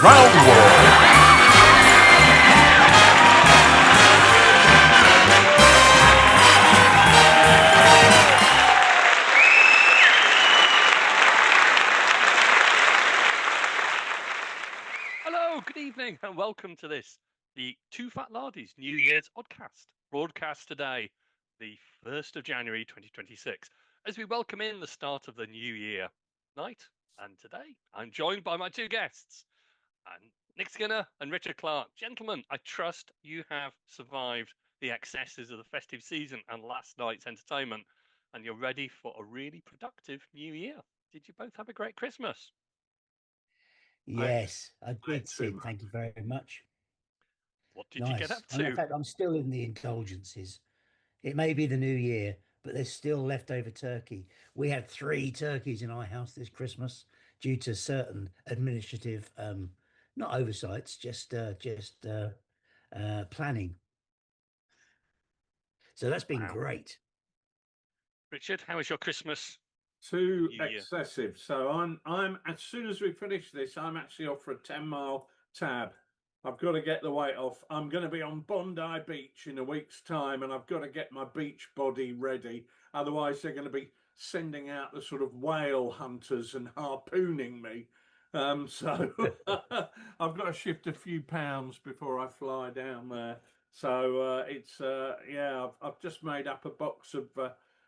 Round One. Hello, good evening, and welcome to this, the TooFatLardies New Year's Oddcast, broadcast today, the 1st of January 2026, as we welcome in the start of the new year night. And today, I'm joined by my two guests, Nick Skinner and Richard Clark. Gentlemen, I trust you have survived the excesses of the festive season and last night's entertainment, and you're ready for a really productive new year. Did you both have a great Christmas? Yes, I did, Sid. Thank you very much. What did you get up And in to? fact, I'm still in the indulgences. It may be the new year, but there's still leftover turkey. We had 3 turkeys in our house this Christmas due to certain administrative, not oversights, just planning. So that's been Wow. great. Richard, how was your Christmas? Too New Year. excessive. So I'm as soon as we finish this, I'm actually off for a 10-mile tab. I've got to get the weight off. I'm going to be on Bondi Beach in a week's time, and I've got to get my beach body ready. Otherwise, they're going to be sending out the sort of whale hunters and harpooning me. So I've got to shift a few pounds before I fly down there. So I've just made up a box of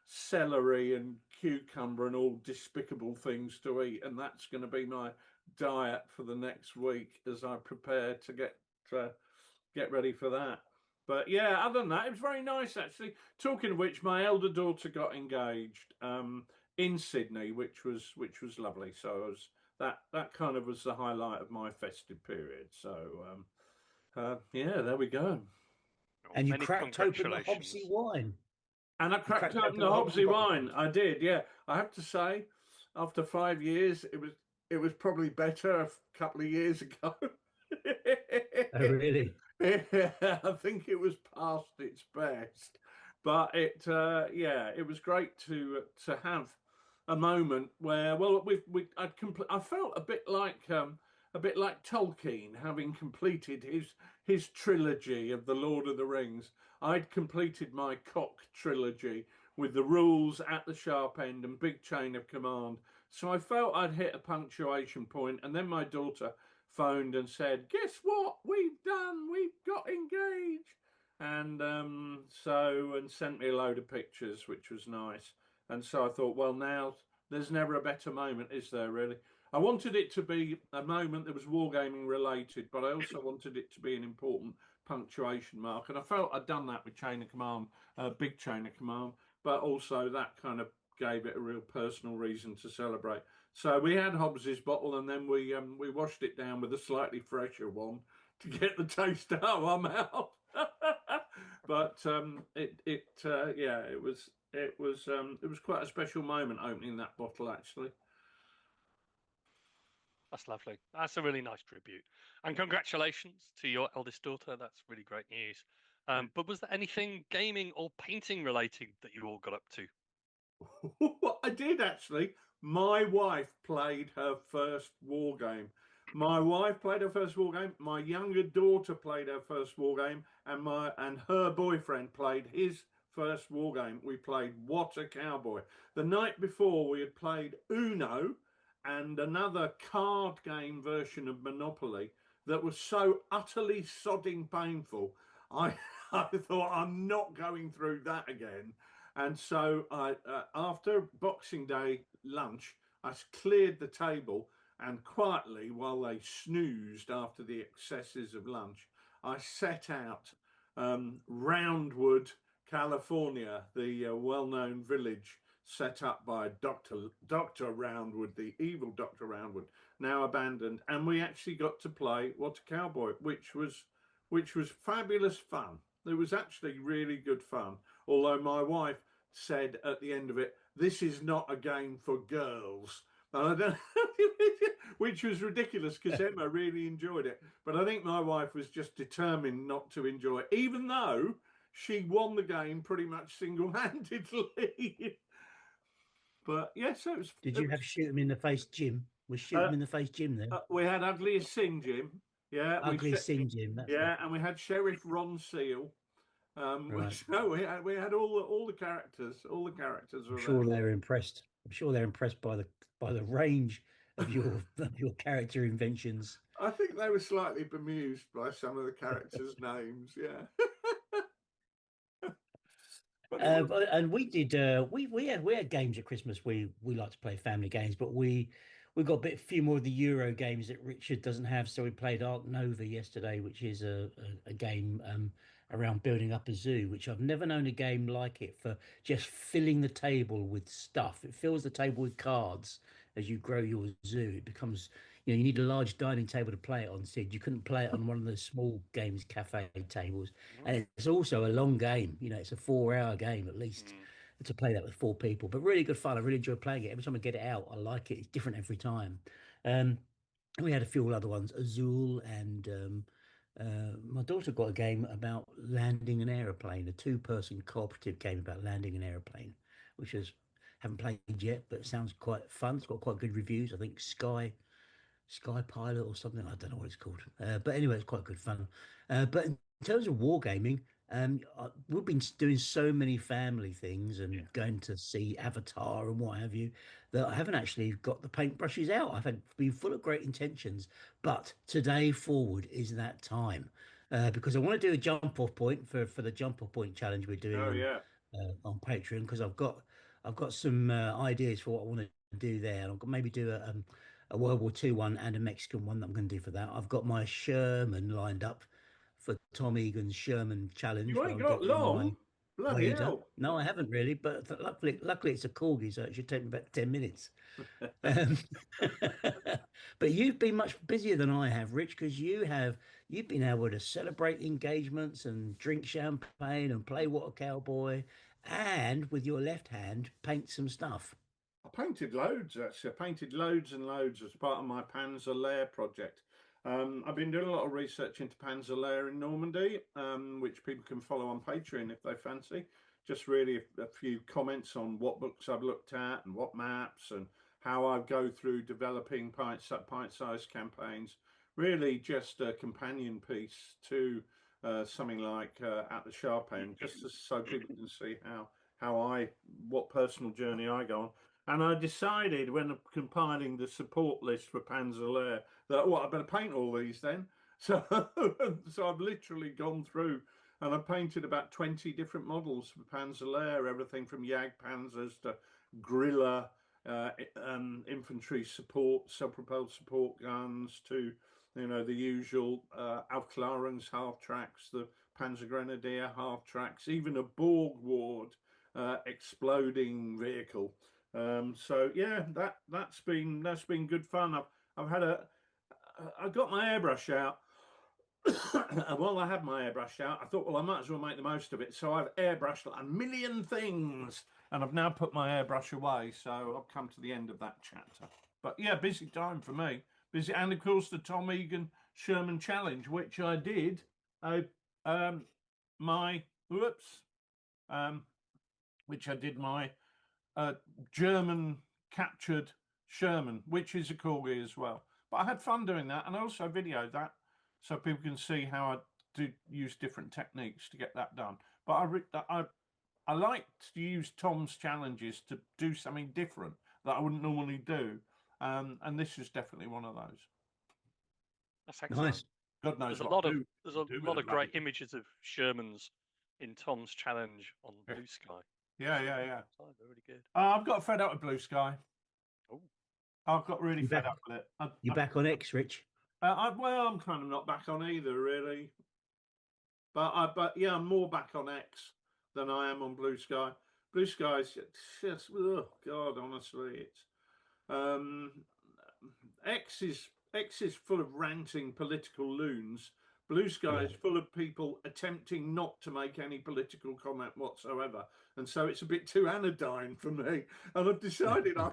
celery and cucumber and all despicable things to eat, and that's going to be my diet for the next week as I prepare to get ready for that. But yeah, other than that, it was very nice actually. Talking of which, my elder daughter got engaged in Sydney, which was lovely. So that kind of was the highlight of my festive period. So yeah, there we go. And you cracked open the Hobsy wine. And I cracked open the Hobsy wine. I did, yeah. I have to say, after 5 years, it was probably better a couple of years ago. Oh, really? Yeah, I think it was past its best, but it was great to have a moment where, well, I felt a bit like Tolkien having completed his trilogy of the Lord of the Rings. I'd completed my Cock trilogy with the rules at the sharp end and big chain of command. So I felt I'd hit a punctuation point, and then my daughter phoned and said, "Guess what? We've done. We've got engaged." And sent me a load of pictures, which was nice. And so I thought, well, now there's never a better moment, is there, really? I wanted it to be a moment that was wargaming related, but I also wanted it to be an important punctuation mark. And I felt I'd done that with Chain of Command, big Chain of Command, but also that kind of gave it a real personal reason to celebrate. So we had Hobbs's bottle, and then we washed it down with a slightly fresher one to get the taste out of our mouth. But it was quite a special moment opening that bottle, actually. That's lovely. That's a really nice tribute. And congratulations to your eldest daughter. That's really great news. But was there anything gaming or painting relating that you all got up to? I did, actually. My wife played her first war game. My younger daughter played her first war game, and her boyfriend played his first war game. We played What a Cowboy. The night before, we had played Uno and another card game version of Monopoly that was so utterly sodding painful. I thought, I'm not going through that again. And so after Boxing Day lunch, I cleared the table, and quietly, while they snoozed after the excesses of lunch, I set out Roundwood, California, the well-known village set up by Dr. Roundwood, the evil Dr. Roundwood, now abandoned. And we actually got to play What a Cowboy, which was fabulous fun. It was actually really good fun. Although my wife said at the end of it, "This is not a game for girls." And I don't which was ridiculous because Emma really enjoyed it. But I think my wife was just determined not to enjoy it, even though she won the game pretty much single-handedly. But yes, it was. Did you have shoot him in the face, Jim? Was shoot him in the face, Jim. There, We had Ugliest Sin Jim. Yeah, ugly sin, Jim. That's yeah, and we had Sheriff Ron Seal. right. No, we had all the characters. All the characters I'm were sure there. they're impressed. I'm sure they're impressed by the range of your of your character inventions. I think they were slightly bemused by some of the characters' names. Yeah. But it was, And we did we had games at Christmas. We like to play family games, but we got a few more of the Euro games that Richard doesn't have. So we played Ark Nova yesterday, which is a game around building up a zoo, which I've never known a game like it for just filling the table with stuff. It fills the table with cards as you grow your zoo. It becomes, you need a large dining table to play it on, Sid. You couldn't play it on one of those small games cafe tables. And it's also a long game. It's a 4-hour game at least to play that with 4 people. But really good fun. I really enjoy playing it. Every time I get it out, I like it. It's different every time. And we had a few other ones, Azul, and my daughter got a game about landing an aeroplane, a 2-person cooperative game about landing an aeroplane, which is haven't played yet, but it sounds quite fun. It's got quite good reviews. I think Sky Pilot or something. I don't know what it's called. But anyway, it's quite good fun. But in terms of wargaming, we've been doing so many family things and going to see Avatar and what have you that I haven't actually got the paintbrushes out. Been full of great intentions, but today forward is that time because I want to do a jump off point for the jump off point challenge we're doing oh yeah. on Patreon because I've got some ideas for what I want to do there. I'll maybe do a World War II one and a Mexican one that I'm going to do for that. I've got my Sherman lined up for Tom Egan's Sherman challenge. You Where ain't I'm got getting long. my Bloody Raider. hell. No, I haven't really, but luckily it's a corgi, so it should take me about 10 minutes. Um, but you've been much busier than I have, Rich, because you've been able to celebrate engagements and drink champagne and play What a Cowboy, and with your left hand paint some stuff. I painted loads, actually. I painted loads and loads as part of my Panzer Lair project. I've been doing a lot of research into Panzer Lair in Normandy, which people can follow on Patreon if they fancy. Just really a few comments on what books I've looked at and what maps and how I go through developing pint-sized campaigns. Really just a companion piece to something like At the Sharp End, just so people can see what personal journey I go on. And I decided when compiling the support list for Panzer Lair that, I better paint all these then. So, so I've literally gone through and I painted about 20 different models for Panzer Lair, everything from Jagdpanzers to Griller, infantry support, self-propelled support guns to, the usual Aufklärungs half-tracks, the Panzer Grenadier half-tracks, even a Borg Ward exploding vehicle. So yeah, that's been good fun. I got my airbrush out. And while I had my airbrush out, I thought, I might as well make the most of it. So I've airbrushed a million things, and I've now put my airbrush away. So I've come to the end of that chapter. But yeah, busy time for me. Busy, and of course the Tom Egan Sherman Challenge, which I did. Which I did my German captured Sherman, which is a corgi as well. But I had fun doing that, and I also videoed that so people can see how I do use different techniques to get that done. But I like to use Tom's challenges to do something different that I wouldn't normally do, and this is definitely one of those. That's excellent. Nice. God knows There's a what lot of great images of Shermans in Tom's challenge on Blue Sky. Yeah. Really good. I've got fed up with Blue Sky. Oh, I've got really fed up with it. You're back on X, Rich? I'm kind of not back on either, really. But yeah, I'm more back on X than I am on Blue Sky. Blue Sky's just, oh God, honestly, it's X is full of ranting political loons. Blue Sky is full of people attempting not to make any political comment whatsoever, and so it's a bit too anodyne for me. And I've decided I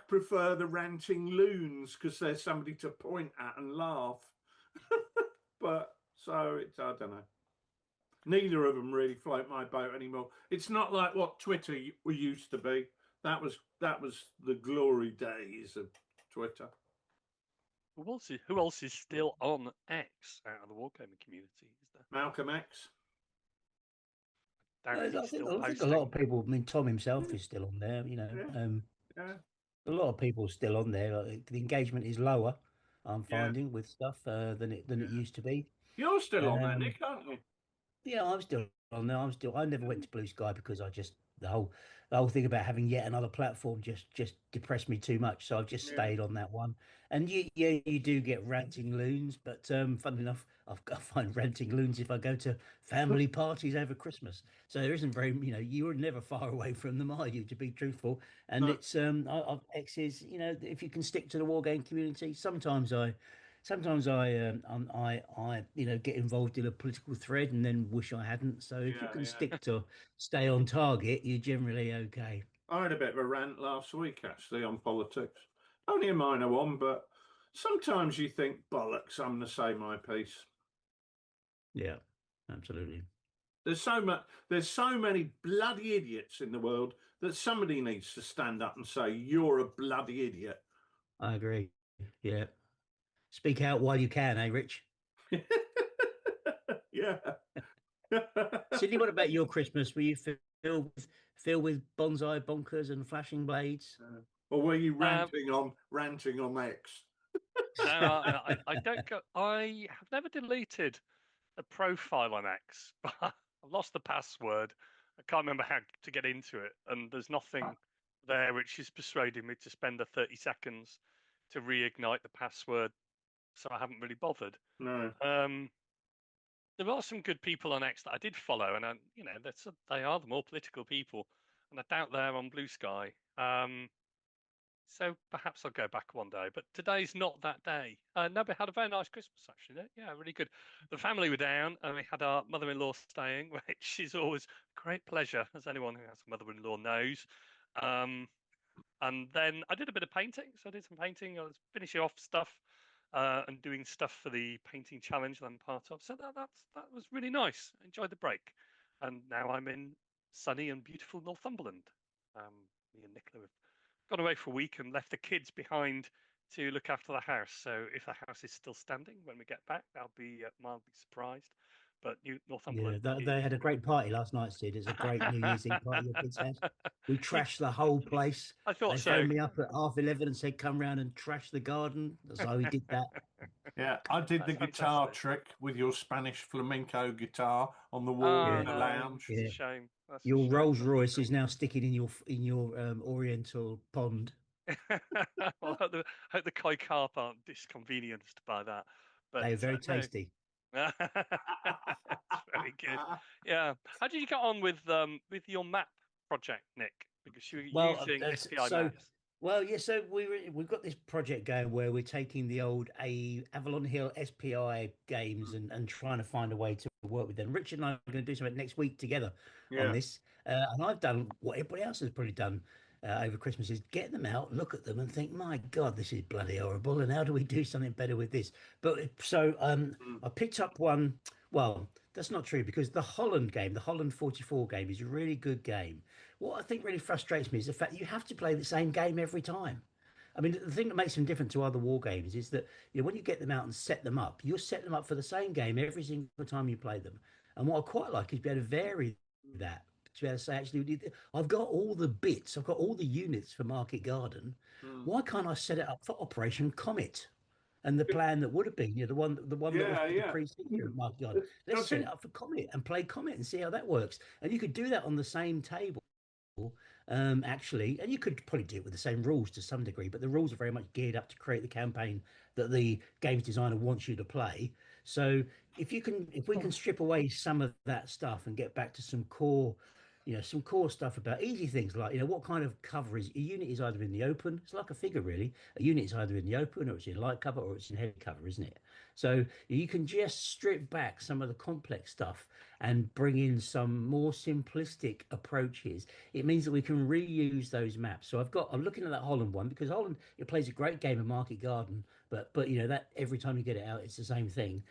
prefer the ranting loons because there's somebody to point at and laugh. But so it's, I don't know. Neither of them really float my boat anymore. It's not like what Twitter used to be. That was the glory days of Twitter. Who else is still on X out of the wargaming community? Is there? Malcolm X. Doubt if I he's think, still I think a lot of posting. people. I mean, Tom himself is still on there. You know, Yeah. Yeah. a lot of people are still on there. Like, the engagement is lower. I'm Yeah. finding with stuff than it Yeah. used to be. You're still on there, Um, Nick, aren't you? Yeah, I'm still on there. I never went to Blue Sky because the whole thing about having yet another platform just depressed me too much. So I've just Yeah. stayed on that one. And you do get ranting loons, but funnily enough, I find ranting loons if I go to family parties over Christmas. So there isn't very, you're never far away from them, are you? To be truthful, and No. it's X is, if you can stick to the war game community. Sometimes I get involved in a political thread and then wish I hadn't. So if you Yeah. can Yeah. stick to stay on target, you're generally okay. I had a bit of a rant last week, actually, on politics. Only a minor one, but sometimes you think, bollocks, I'm going to say my piece. Yeah, absolutely. There's so many bloody idiots in the world that somebody needs to stand up and say, you're a bloody idiot. I agree. Yeah. Speak out while you can, eh, Rich? Yeah. Sydney, what about your Christmas? Were you filled with bonsai bonkers and flashing blades? Or were you Um, ranting on X? no, I don't go. I have never deleted a profile on X, but I've lost the password. I can't remember how to get into it, and there's nothing there which is persuading me to spend the 30 seconds to reignite the password. So I haven't really bothered. No. There are some good people on X that I did follow, and they are the more political people, and I doubt they're on Blue Sky. So perhaps I'll go back one day, but today's not that day. No, we had a very nice Christmas actually. Yeah, really good. The family were down, and we had our mother-in-law staying, which is always a great pleasure, as anyone who has a mother-in-law knows. And then I did a bit of painting. So I did some painting. I was finishing off stuff and doing stuff for the painting challenge that I'm part of. So that was really nice. Enjoyed the break. And now I'm in sunny and beautiful Northumberland. Me and Nicola have gone away for a week and left the kids behind to look after the house. So if the house is still standing when we get back, I'll be mildly surprised. But Yeah, Northumberland they is. had a great party last night, Sid. It's a great New Year's Eve party your kids had. We You, trashed the whole place. I thought They so. phoned me up at 11:30 and said, "Come round and trash the garden." So we did that. Yeah, I did the That's guitar fantastic. trick with your Spanish flamenco guitar on the wall Oh in Yeah, the no, lounge. it's a yeah. shame. That's a Your shame. Rolls Royce is now sticking in your Oriental pond. Well, I hope the Koi carp aren't disconvenienced by that. But They're very no, tasty. it's very good. Yeah. How did you get on with your map project, Nick? Because you were Well, using SPI so maps. well, yeah. So we've got this project going where we're taking the old Avalon Hill SPI games and trying to find a way to work with them. Richard and I are going to do something next week together on Yeah. this, and I've done what everybody else has probably done over Christmas is get them out, look at them, and think, my God, this is bloody horrible, and how do we do something better with this? But so Mm. I picked up one. Well, that's not true because the Holland game, the Holland 44 game, is a really good game. What I think really frustrates me is the fact that you have to play the same game every time. I mean, the thing that makes them different to other war games is that when you get them out and set them up, you'll set them up for the same game every single time you play them. And what I quite like is be able to vary that to be able to say, actually, I've got all the bits, I've got all the units for Market Garden. Mm. Why can't I set it up for Operation Comet? And the plan that would have been, the one that was Yeah, the yeah. precursor of Market Garden. Let's Does set it? it up for Comet and play Comet and see how that works. And you could do that on the same table actually, and you could probably do it with the same rules to some degree, but the rules are very much geared up to create the campaign that the games designer wants you to play. So if we can strip away some of that stuff and get back to some core, some core stuff about easy things like, what kind of cover is a unit is either in the open. It's like a figure really. A unit is either in the open or it's in light cover or it's in heavy cover, isn't it? So you can just strip back some of the complex stuff and bring in some more simplistic approaches. It means that we can reuse those maps. So I'm looking at that Holland one because Holland, it plays a great game of Market Garden, but that every time you get it out, it's the same thing.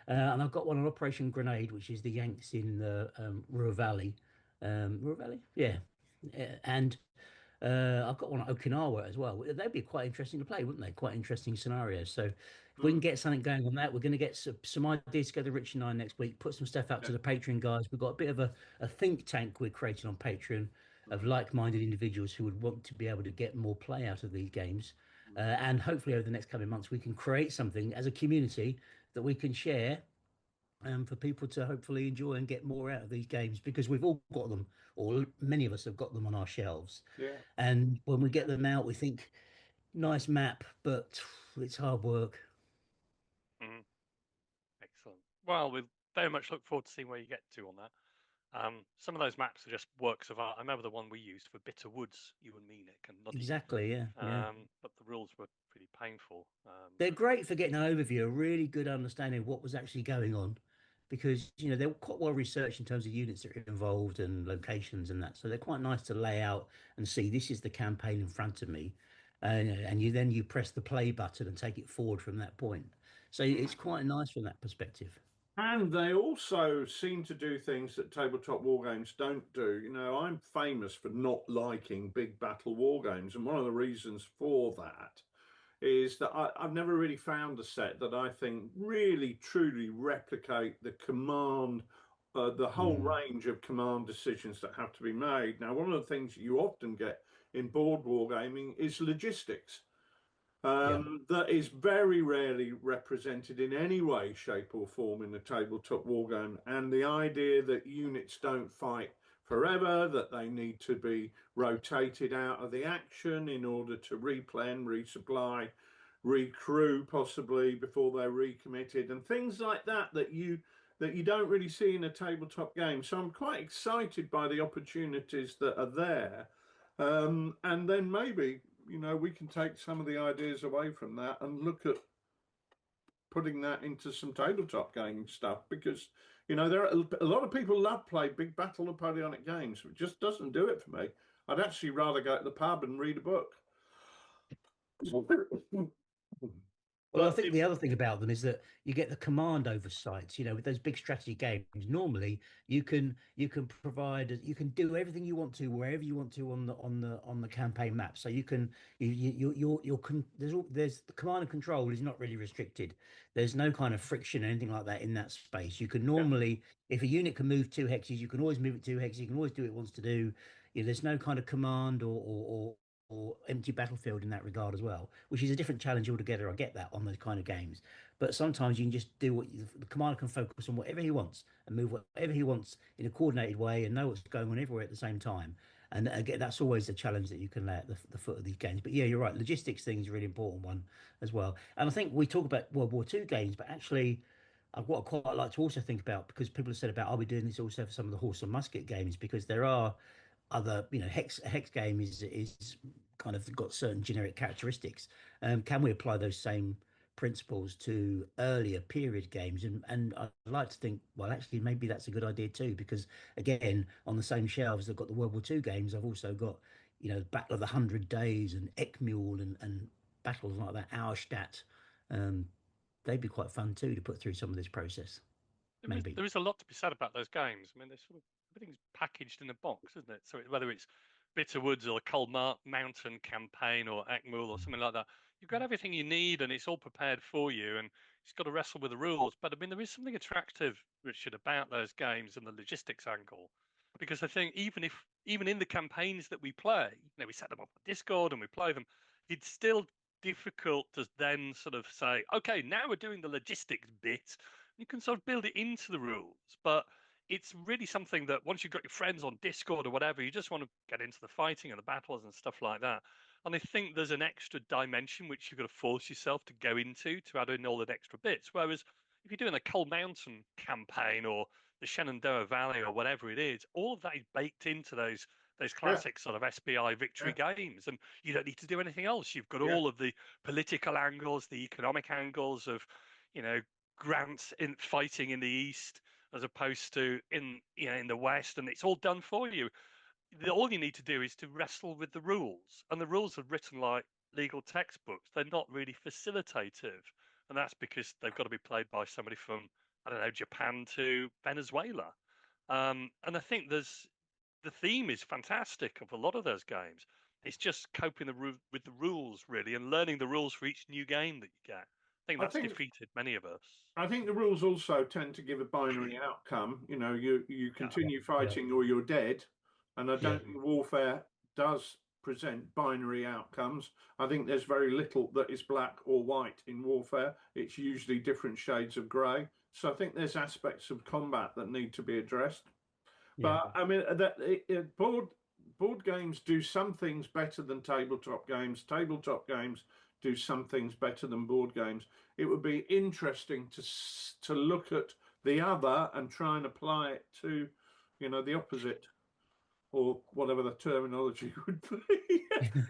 And I've got one on Operation Grenade, which is the Yanks in the Ruhr Valley. Ruhr Valley, yeah, and I've got one at Okinawa as well. They'd be quite interesting to play, wouldn't they? Quite interesting scenarios. So if we can Mm, get something going on that, we're going to get some ideas together, Rich and I, next week. Put some stuff out yeah. to the Patreon guys. We've got a bit of a think tank we're creating on Patreon of Mm, like-minded individuals who would want to be able to get more play out of these games. mm, And hopefully over the next coming months, we can create something as a community that we can share for people to hopefully enjoy and get more out of these games because we've all got them, or many of us have got them on our shelves. yeah. And when we get them out, we think nice map, but it's hard work. Mm, excellent. Well, we very much look forward to seeing where you get to on that. Some of those maps are just works of art. I remember the one we used for Bitter Woods, you and me, Nick, and Noddy. Exactly, yeah, yeah. But the rules were pretty painful. They're great for getting an overview, a really good understanding of what was actually going on, because they're quite well researched in terms of units that are involved and locations and that. So they're quite nice to lay out and see this is the campaign in front of me, and you press the play button and take it forward from that point. So it's quite nice from that perspective. And they also seem to do things that tabletop war games don't do. I'm famous for not liking big battle war games, and one of the reasons for that is that I've never really found a set that I think really truly replicate the command, the whole Mm, range of command decisions that have to be made. Now, one of the things you often get in board wargaming is logistics. yeah. That is very rarely represented in any way, shape, or form in a tabletop wargame. And the idea that units don't fight forever, that they need to be rotated out of the action in order to replen, resupply, recrew possibly before they're recommitted, and things like that you don't really see in a tabletop game. So I'm quite excited by the opportunities that are there. And then maybe we can take some of the ideas away from that and look at putting that into some tabletop gaming stuff because there are a lot of people love play big battle Napoleonic games. It just doesn't do it for me. I'd actually rather go to the pub and read a book. Well, I But think the other thing about them is that you get the command oversight. With those big strategy games, normally you can provide you can do everything you want to wherever you want to on the campaign map. So you can there's the command and control is not really restricted. There's no kind of friction or anything like that in that space. You can yeah, normally, if a unit can move 2 hexes, you can always move it 2 hexes. You can always do what it wants to do. There's no kind of command or empty battlefield in that regard as well, which is a different challenge altogether. I get that on those kind of games, but sometimes you can just do the commander can focus on whatever he wants and move whatever he wants in a coordinated way and know what's going on everywhere at the same time. And again, that's always the challenge that you can lay at the foot of these games. But yeah, you're right. Logistics thing is a really important one as well. And I think we talk about World War II games, but actually, what I quite like to also think about because people have said about are we doing this also for some of the horse and musket games because there are other hex game is kind of got certain generic characteristics. Can we apply those same principles to earlier period games? And I'd like to think, well, actually, maybe that's a good idea too, because again, on the same shelves, I've got the World War II games. I've also got, Battle of the 100 Days and Eckmühl and battles like that, Auerstadt. Um, they'd be quite fun too to put through some of this process, There is maybe. there is a lot to be said about those games. I mean, they're sort of everything's packaged in a box, isn't it? So whether it's Bitter Woods or Cold Mountain Campaign or Eckmühl or something like that, you've got everything you need and it's all prepared for you. And you've got to wrestle with the rules. But I mean, there is something attractive, Richard, about those games and the logistics angle, because I think even in the campaigns that we play, we set them up on Discord and we play them, it's still difficult to then sort of say, okay, now we're doing the logistics bit. You can sort of build it into the rules, but it's really something that once you've got your friends on Discord or whatever, you just want to get into the fighting and the battles and stuff like that. And I think there's an extra dimension which you've got to force yourself to go into to add in all the extra bits. Whereas if you're doing a Cold Mountain campaign or the Shenandoah Valley or whatever it is, all of that is baked into those yeah, classic sort of SBI victory yeah, games, and you don't need to do anything else. You've got yeah, all of the political angles, the economic angles of, you know, grants in fighting in the east as opposed to in the west, and it's all done for you. All you need to do is to wrestle with the rules, and the rules are written like legal textbooks. They're not really facilitative, and that's because they've got to be played by somebody from, I don't know, Japan to Venezuela. And I think the theme is fantastic of a lot of those games. It's just coping with the rules, really, and learning the rules for each new game that you get. I think I that's think defeated many of us. I think the rules also tend to give a binary outcome. You know, you continue fighting or you're dead, and I don't think warfare does present binary outcomes. I think there's very little that is black or white in warfare. It's usually different shades of grey. So I think there's aspects of combat that need to be addressed. But I mean, board games do some things better than tabletop games. Tabletop games do some things better than board games. It would be interesting to look at the other and try and apply it to, you know, the opposite, or whatever the terminology would be.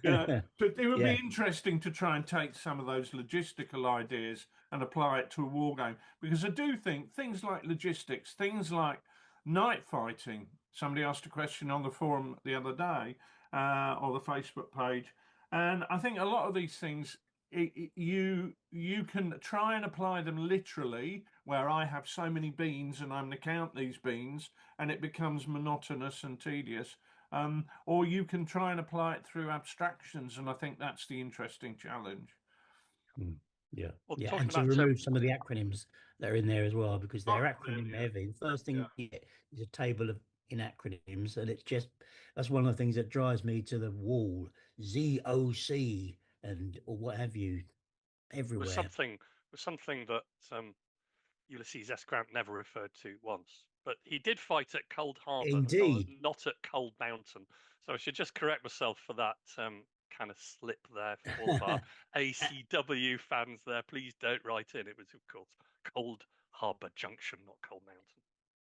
You know, but it would be interesting to try and take some of those logistical ideas and apply it to a war game, because I do think things like logistics, things like night fighting. Somebody asked a question on the forum the other day, or the Facebook page, and I think a lot of these things you can try and apply them literally, where I have so many beans and I'm going to count these beans, and it becomes monotonous and tedious. Or you can try and apply it through abstractions, and I think that's the interesting challenge. Yeah, Well, yeah, talking and to about remove some of the acronyms that are in there as well, because they're acronym heavy. The first thing you get is a table of in acronyms, and that's one of the things that drives me to the wall. ZOC or what have you, everywhere. was something that Ulysses S. Grant never referred to once, but he did fight at Cold Harbor, Indeed. not at Cold Mountain. So I should just correct myself for that kind of slip there for all of our ACW fans there. Please don't write in. It was, of course, Cold Harbor Junction, not Cold Mountain.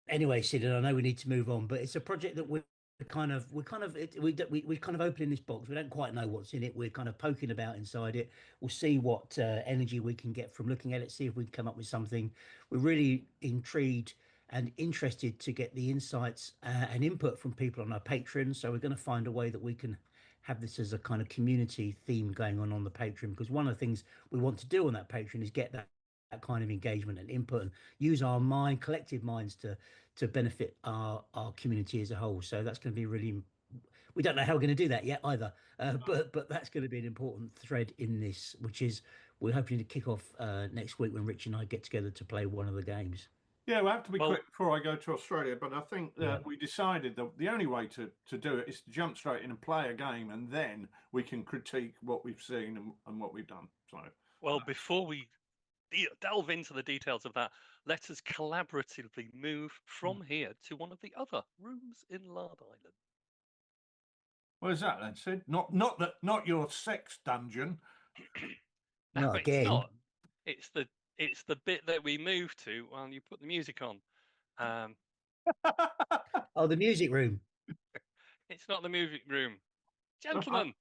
Anyway, Sid, and I know we need to move on, but it's a project that we're kind of opening this box. We don't quite know what's in it. We're kind of poking about inside it. We'll see what energy we can get from looking at it, see if we can come up with something. We're really intrigued and interested to get the insights and input from people on our Patreon. So we're going to find a way that we can have this as a kind of community theme going on the Patreon, because one of the things we want to do on that Patreon is get that kind of engagement and input, and use our collective minds to benefit our community as a whole. So that's going to be really, we don't know how we're going to do that yet either, but that's going to be an important thread in this, which is we're hoping to kick off next week when Rich and I get together to play one of the games. Yeah, we'll have to be quick before I go to Australia, but I think that we decided that the only way to do it is to jump straight in and play a game, and then we can critique what we've seen and what we've done. So, well, before we delve into the details of that, let us collaboratively move from here to one of the other rooms in Lard Island. Where's that then, Sid? Not your sex dungeon. No, it's not. It's the bit that we move to while you put the music on. Oh, the music room. It's not the music room. Gentlemen,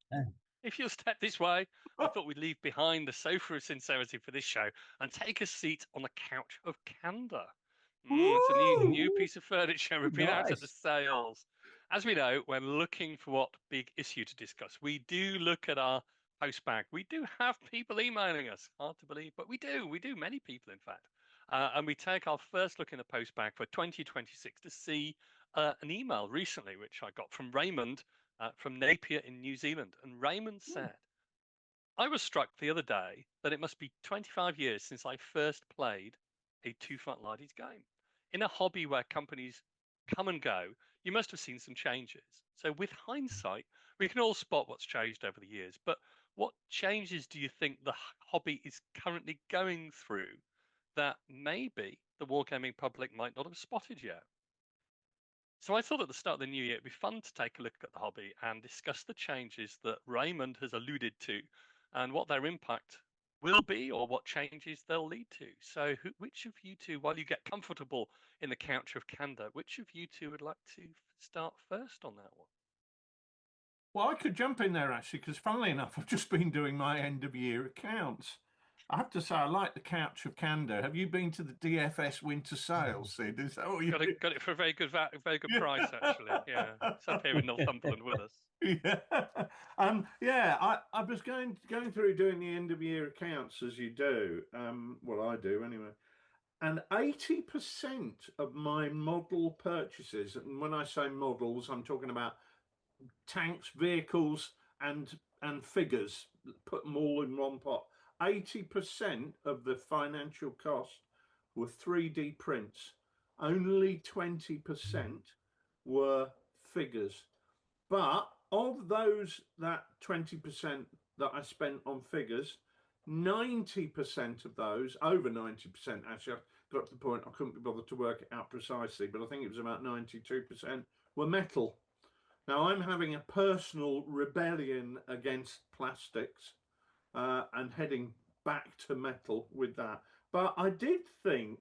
if you'll step this way, I thought we'd leave behind the sofa of sincerity for this show and take a seat on the couch of candor. It's a new piece of furniture. We've been out at the sales. As we know, when looking for what big issue to discuss, we do look at our post bag. We do have people emailing us. Hard to believe, but we do. We do, many people, in fact. And we take our first look in the post bag for 2026 to see an email recently, which I got from Raymond from Napier in New Zealand. And Raymond said, I was struck the other day that it must be 25 years since I first played a TooFatLardies game. In a hobby where companies come and go, you must have seen some changes. So with hindsight, we can all spot what's changed over the years. But what changes do you think the hobby is currently going through that maybe the wargaming public might not have spotted yet? So I thought at the start of the new year, it'd be fun to take a look at the hobby and discuss the changes that Raymond has alluded to and what their impact will be or what changes they'll lead to. So which of you two, while you get comfortable in the couch of candor, which of you two would like to start first on that one? Well, I could jump in there actually, because funnily enough, I've just been doing my end of year accounts. I have to say, I like the couch of candor. Have you been to the DFS winter sales, Sid? Is that what you got it for a very good price, actually. Yeah, it's up here in Northumberland with us. I was going through doing the end of year accounts as you do. Well, I do anyway. And 80% of my model purchases, and when I say models, I'm talking about tanks, vehicles, and figures, put them all in one pot. 80% of the financial cost were 3D prints. Only 20% were figures. But of those, that 20% that I spent on figures, 90% of those, over 90%, actually, I got to the point I couldn't be bothered to work it out precisely, but I think it was about 92%, were metal. Now, I'm having a personal rebellion against plastics and heading back to metal with that. But I did think,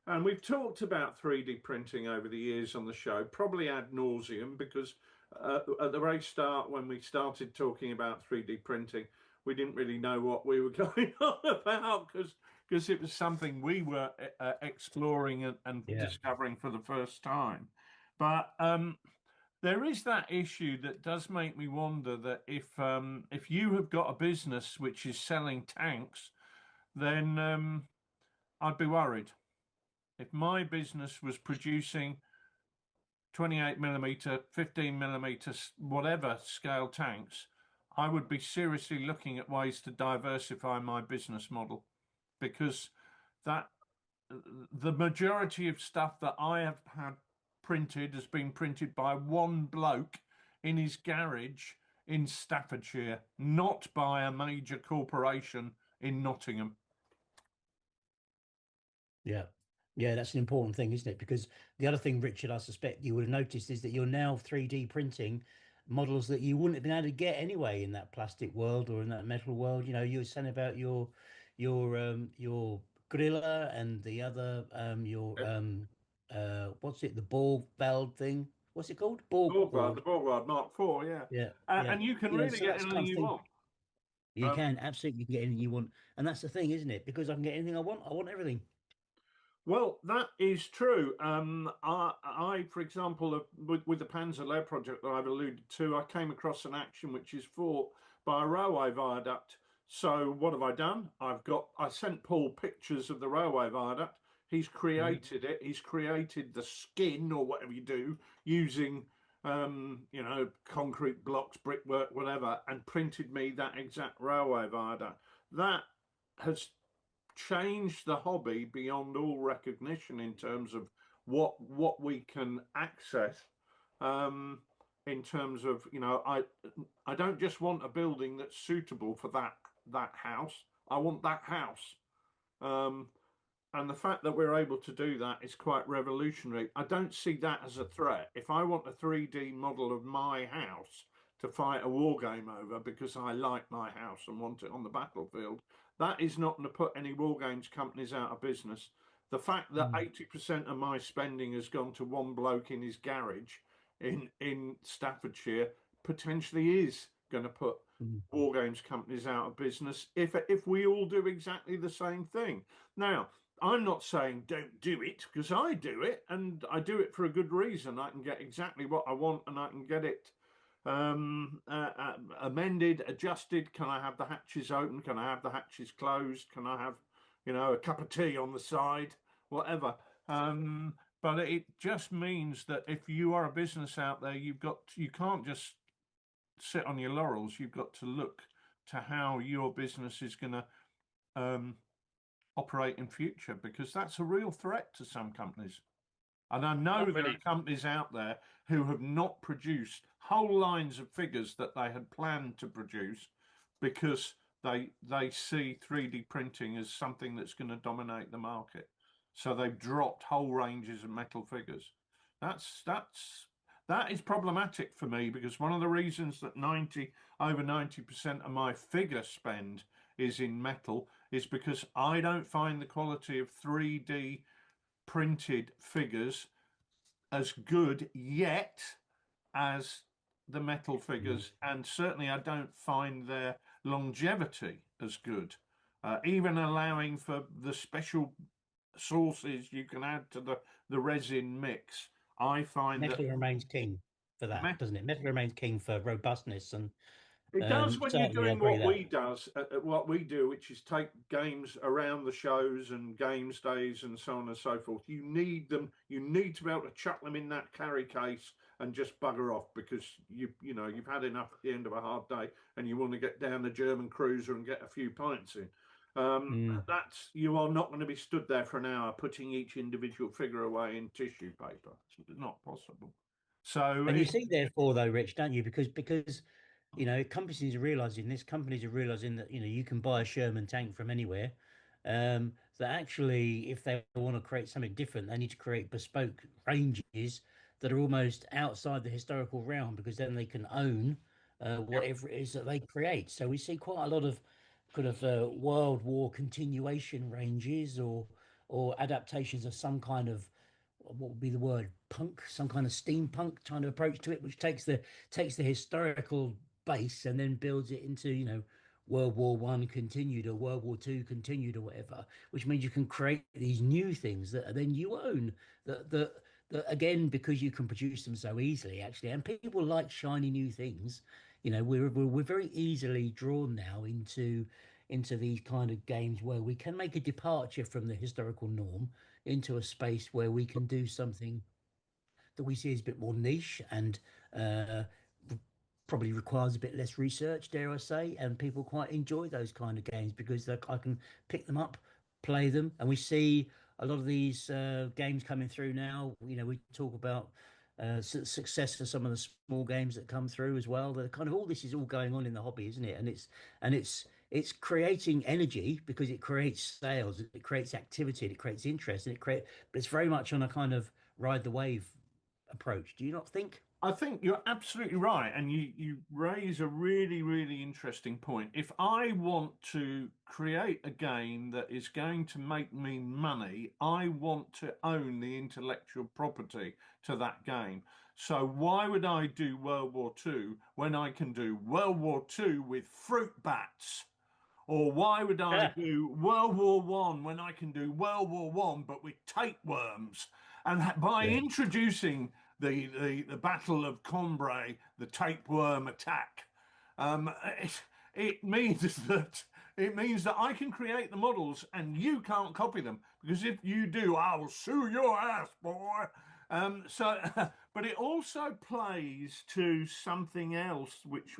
and we've talked about 3D printing over the years on the show, probably ad nauseum, because at the very start, when we started talking about 3D printing, we didn't really know what we were going on about because it was something we were exploring and discovering for the first time. But there is that issue that does make me wonder that if you have got a business which is selling tanks, then I'd be worried. If my business was producing 28mm, 15mm, whatever scale tanks, I would be seriously looking at ways to diversify my business model, because that the majority of stuff that I have had printed has been printed by one bloke in his garage in Staffordshire, not by a major corporation in Nottingham. Yeah, that's an important thing, isn't it? Because the other thing, Richard, I suspect you would have noticed, is that you're now 3D printing models that you wouldn't have been able to get anyway in that plastic world or in that metal world. You know, you were saying about your gorilla and the other what's it, the Borgveld thing? What's it called? The Borgveld Mark IV, yeah. And you can really get anything you want. You can absolutely get anything you want, and that's the thing, isn't it? Because I can get anything I want. I want everything. Well, that is true. I, for example, with the Panzer Lehr project that I've alluded to, I came across an action which is fought by a railway viaduct. So what have I done? I sent Paul pictures of the railway viaduct. He's created it. He's created the skin or whatever you do using, concrete blocks, brickwork, whatever, and printed me that exact railway viaduct. That has changed the hobby beyond all recognition in terms of what we can access. In terms of, I don't just want a building that's suitable for that house. I want that house. And the fact that we're able to do that is quite revolutionary. I don't see that as a threat. If I want a 3D model of my house to fight a war game over because I like my house and want it on the battlefield, that is not going to put any war games companies out of business. The fact that 80% of my spending has gone to one bloke in his garage in Staffordshire potentially is going to put war games companies out of business if we all do exactly the same thing. Now, I'm not saying don't do it, because I do it, and I do it for a good reason. I can get exactly what I want, and I can get it amended, adjusted. Can I have the hatches open? Can I have the hatches closed? Can I have, a cup of tea on the side? Whatever. But it just means that if you are a business out there, you can't just sit on your laurels. You've got to look to how your business is going to operate in future, because that's a real threat to some companies. And I know there are companies out there who have not produced whole lines of figures that they had planned to produce because they see 3D printing as something that's going to dominate the market. So they've dropped whole ranges of metal figures. That is problematic for me, because one of the reasons that over 90% of my figure spend is in metal is because I don't find the quality of 3D printed figures as good yet as the metal figures, and certainly I don't find their longevity as good, even allowing for the special sauces you can add to the resin mix. I find metal remains king for that, doesn't it? Metal remains king for robustness, and it does when you're doing what we do, which is take games around the shows and games days and so on and so forth. You need them. You need to be able to chuck them in that carry case and just bugger off because you've had enough at the end of a hard day and you want to get down the German cruiser and get a few pints in. You are not going to be stood there for an hour putting each individual figure away in tissue paper. It's not possible. So, and you see, therefore, though, Rich, don't you? Because companies are realizing this. Companies are realizing that you can buy a Sherman tank from anywhere. That actually, if they want to create something different, they need to create bespoke ranges that are almost outside the historical realm, because then they can own whatever it is that they create. So we see quite a lot of kind of World War continuation ranges, or adaptations of some kind of, what would be the word, punk, some kind of steampunk kind of approach to it, which takes the historical base and then builds it into World War One continued, or World War Two continued, or whatever, which means you can create these new things that then you own, that again, because you can produce them so easily, actually, and people like shiny new things. We're very easily drawn now into these kind of games where we can make a departure from the historical norm into a space where we can do something that we see as a bit more niche, and uh, probably requires a bit less research, dare I say, and people quite enjoy those kind of games because I can pick them up, play them, and we see a lot of these games coming through now. We talk about success for some of the small games that come through as well. The kind of, all this is all going on in the hobby, isn't it? And it's creating energy because it creates sales, it creates activity, it creates interest, but it's very much on a kind of ride the wave approach. Do you not think? I think you're absolutely right, and you raise a really, really interesting point. If I want to create a game that is going to make me money, I want to own the intellectual property to that game. So why would I do World War II when I can do World War II with fruit bats? Or why would I do World War One when I can do World War One but with tapeworms? And by introducing the Battle of Cambrai, the tapeworm attack, it means that I can create the models and you can't copy them, because if you do, I will sue your ass, boy. But it also plays to something else which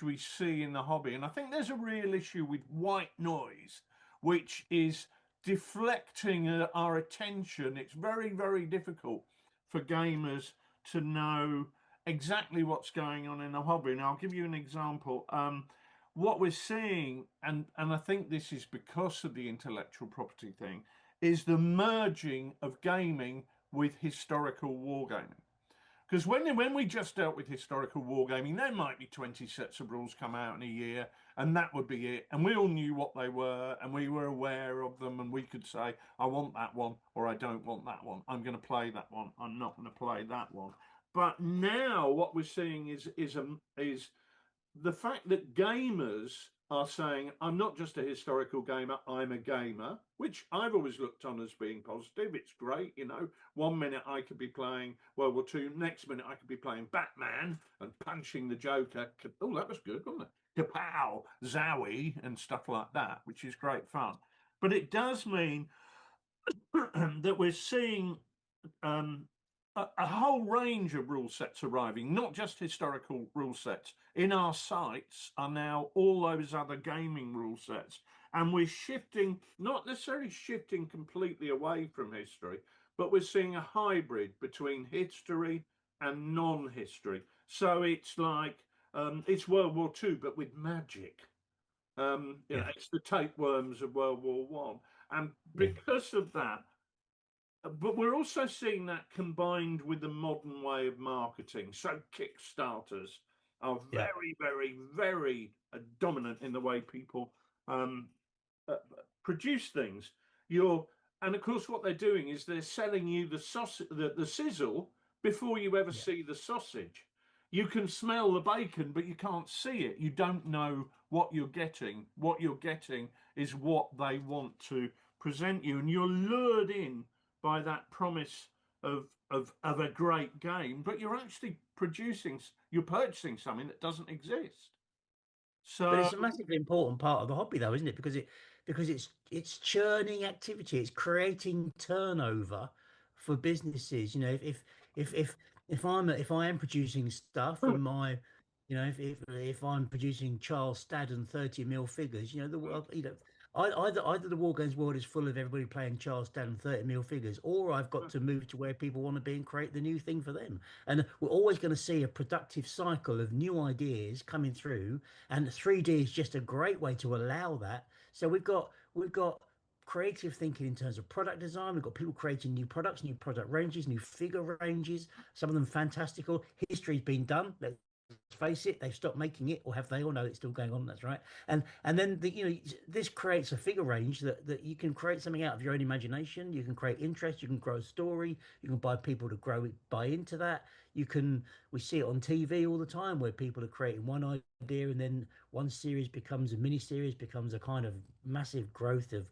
we see in the hobby, and I think there's a real issue with white noise, which is deflecting our attention. It's very, very difficult for gamers to know exactly what's going on in the hobby. And I'll give you an example. What we're seeing, and I think this is because of the intellectual property thing, is the merging of gaming with historical wargaming. Because when we just dealt with historical wargaming, there might be 20 sets of rules come out in a year, and that would be it. And we all knew what they were, and we were aware of them, and we could say, I want that one, or I don't want that one. I'm going to play that one. I'm not going to play that one. But now what we're seeing is the fact that gamers are saying, I'm not just a historical gamer, I'm a gamer, which I've always looked on as being positive. It's great, 1 minute I could be playing World War II, next minute I could be playing Batman and punching the Joker. Oh, that was good, wasn't it? Kapow, Zowie, and stuff like that, which is great fun. But it does mean that we're seeing a whole range of rule sets arriving, not just historical rule sets. In our sites are now all those other gaming rule sets. And we're shifting, not necessarily shifting completely away from history, but we're seeing a hybrid between history and non-history. So it's like, it's World War II, but with magic. It's the tapeworms of World War One. And because of that, but we're also seeing that combined with the modern way of marketing. So Kickstarters are very, very, very dominant in the way people produce things. And of course, what they're doing is they're selling you the sausage, the sizzle, before you ever see the sausage. You can smell the bacon, but you can't see it. You don't know what you're getting. What you're getting is what they want to present you, and you're lured in by that promise of a great game, but you're actually purchasing something that doesn't exist. So, but it's a massively important part of the hobby, though, isn't it? Because it's churning activity, it's creating turnover for businesses. If if I am producing stuff and my, you know, if I'm producing Charles Staddon 30 mil figures, you know, either the War Games world is full of everybody playing Charles Staddon 30 mil figures, or I've got to move to where people want to be and create the new thing for them. And we're always going to see a productive cycle of new ideas coming through, and 3D is just a great way to allow that. So we've got creative thinking in terms of product design. We've got people creating new products, new product ranges, new figure ranges, some of them fantastical. History's been done. Let's face it, they've stopped making it, or have they? Or no, it's still going on. That's right. And then this creates a figure range that you can create something out of your own imagination. You can create interest. You can grow a story. You can buy people to buy into that. You can. We see it on TV all the time where people are creating one idea, and then one series becomes a mini series, becomes a kind of massive growth of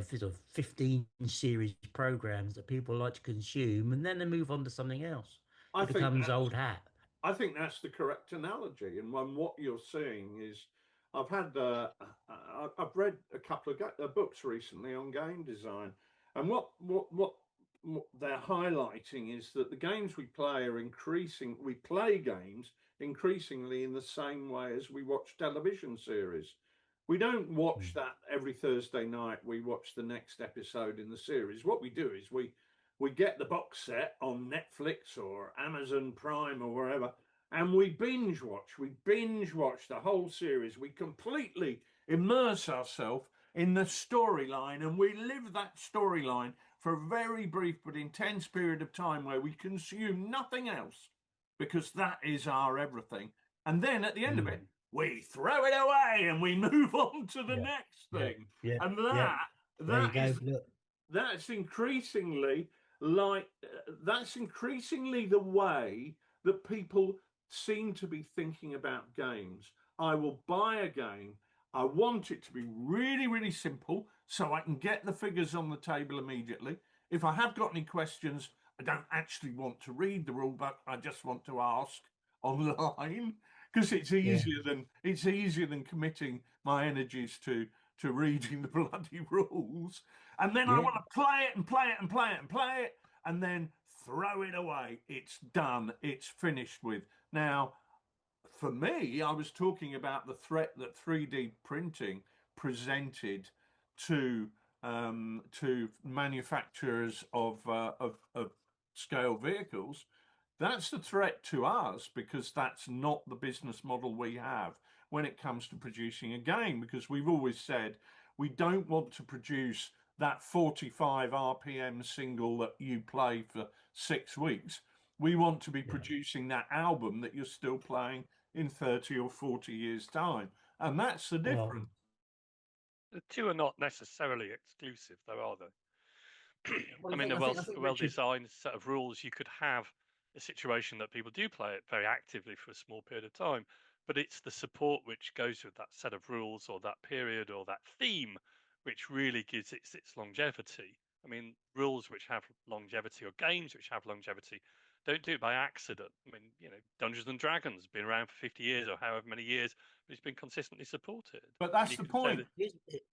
sort of 15 series programs that people like to consume, and then they move on to something else. I It think becomes that's old hat. I think that's the correct analogy. And when what you're seeing is, I've had I've read a couple of books recently on game design, and what they're highlighting is that the games we play are increasing. We play games increasingly in the same way as we watch television series. We don't watch that every Thursday night. We watch the next episode in the series. What we do is we get the box set on Netflix or Amazon Prime or wherever, and we binge watch. We binge watch the whole series. We completely immerse ourselves in the storyline, and we live that storyline for a very brief but intense period of time where we consume nothing else, because that is our everything. And then at the end of it, we throw it away and we move on to the next thing. Yeah. And There you go. Look. that's increasingly that's increasingly the way that people seem to be thinking about games. I will buy a game. I want it to be really, really simple so I can get the figures on the table immediately. If I have got any questions, I don't actually want to read the rule book. I just want to ask online, because it's easier than committing my energies to reading the bloody rules. And then I want to play it and play it and play it and play it, and then throw it away. It's done. It's finished with. Now, for me, I was talking about the threat that 3D printing presented to manufacturers of scale vehicles. That's the threat to us, because that's not the business model we have when it comes to producing a game, because we've always said we don't want to produce that 45 RPM single that you play for 6 weeks. We want to be producing that album that you're still playing in 30 or 40 years' time. And that's the difference. The two are not necessarily exclusive, though, are they? Well, I mean, I a think, Richard, well-designed set of rules, you could have a situation that people do play it very actively for a small period of time, but it's the support which goes with that set of rules or that period or that theme which really gives it its longevity. I mean, rules which have longevity or games which have longevity don't do it by accident. I mean, Dungeons and Dragons has been around for 50 years or however many years, but it's been consistently supported. But that's the point.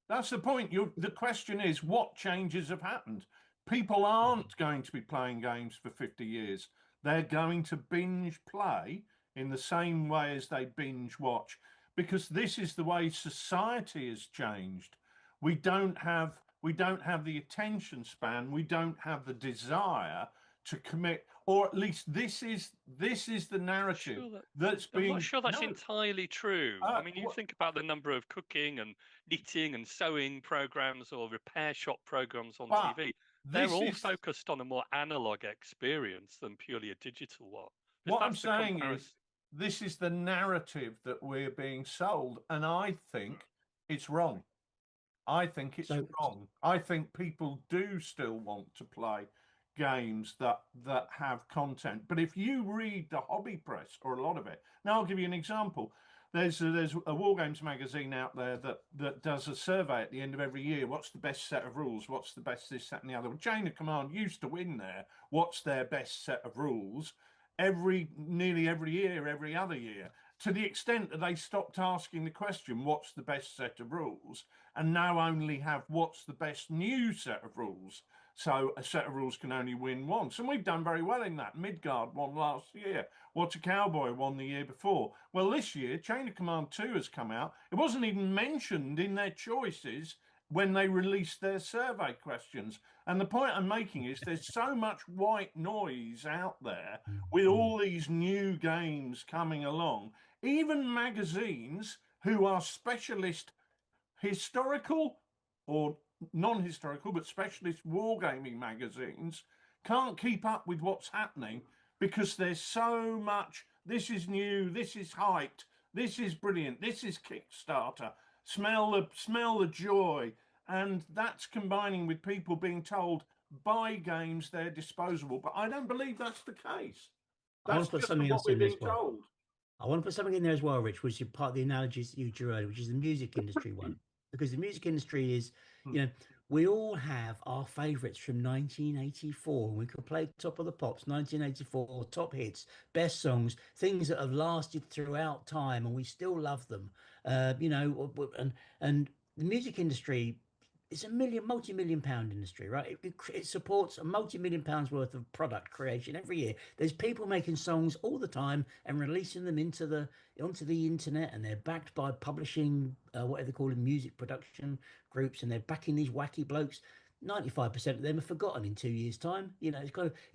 That's the point. The question is, what changes have happened? People aren't going to be playing games for 50 years. They're going to binge play in the same way as they binge watch, because this is the way society has changed. We don't have the attention span. We don't have the desire to commit, or at least this is the narrative that's being. I'm not sure that's entirely true. I mean, you think about the number of cooking and knitting and sewing programs or repair shop programs on TV. They're all focused on a more analog experience than purely a digital one. What I'm saying is, this is the narrative that we're being sold, and I think it's wrong. I think it's wrong. I think people do still want to play games that have content. But if you read the hobby press, or a lot of it, now I'll give you an example. There's a War Games magazine out there that does a survey at the end of every year. What's the best set of rules? What's the best this, that, and the other? Well, Chain of Command used to win there. What's their best set of rules? Nearly every year, every other year, to the extent that they stopped asking the question, what's the best set of rules? And now only have what's the best new set of rules. So a set of rules can only win once. And we've done very well in that. Midgard won last year. What's a Cowboy won the year before. Well, this year, Chain of Command 2 has come out. It wasn't even mentioned in their choices when they released their survey questions. And the point I'm making is there's so much white noise out there with all these new games coming along. Even magazines who are specialist historical or non-historical but specialist wargaming magazines can't keep up with what's happening because there's so much. This is new, this is hyped, this is brilliant, this is Kickstarter. Smell the joy. And that's combining with people being told buy games, they're disposable. But I don't believe that's the case. I want That's to put just something what else we're in there being as well. told. I want to put something in there as well, Rich, which is part of the analogies that you drew earlier, which is the music industry one. Because the music industry is, you know, we all have our favourites from 1984. We could play Top of the Pops, 1984, top hits, best songs, things that have lasted throughout time, and we still love them. You know, and the music industry, it's a multi-million pound industry, right? It supports a multi-million pounds worth of product creation every year. There's people making songs all the time and releasing them onto the internet, and they're backed by publishing, whatever they call them, music production groups, and they're backing these wacky blokes. 95% of them are forgotten in 2 years' time. You know,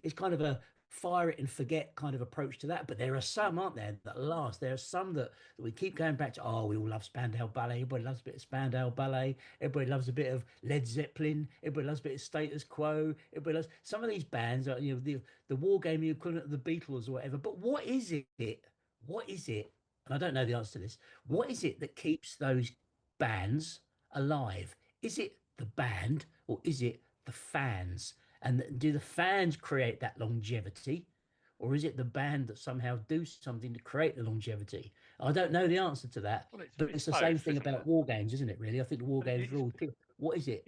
it's kind of a fire it and forget kind of approach to that. But there are some, aren't there, that last. There are some that we keep going back to. Oh, we all love Spandau Ballet. Everybody loves a bit of Spandau Ballet. Everybody loves a bit of Led Zeppelin. Everybody loves a bit of Status Quo. Everybody loves some of these bands are, you know, the wargaming equivalent of the Beatles or whatever. But what is it? What is it? And I don't know the answer to this. What is it that keeps those bands alive? Is it the band or is it the fans? And do the fans create that longevity? Or is it the band that somehow do something to create the longevity? I don't know the answer to that. Well, But it's the both, same thing isn't about it? war games, isn't it, really? I think the war But games rules. What is it?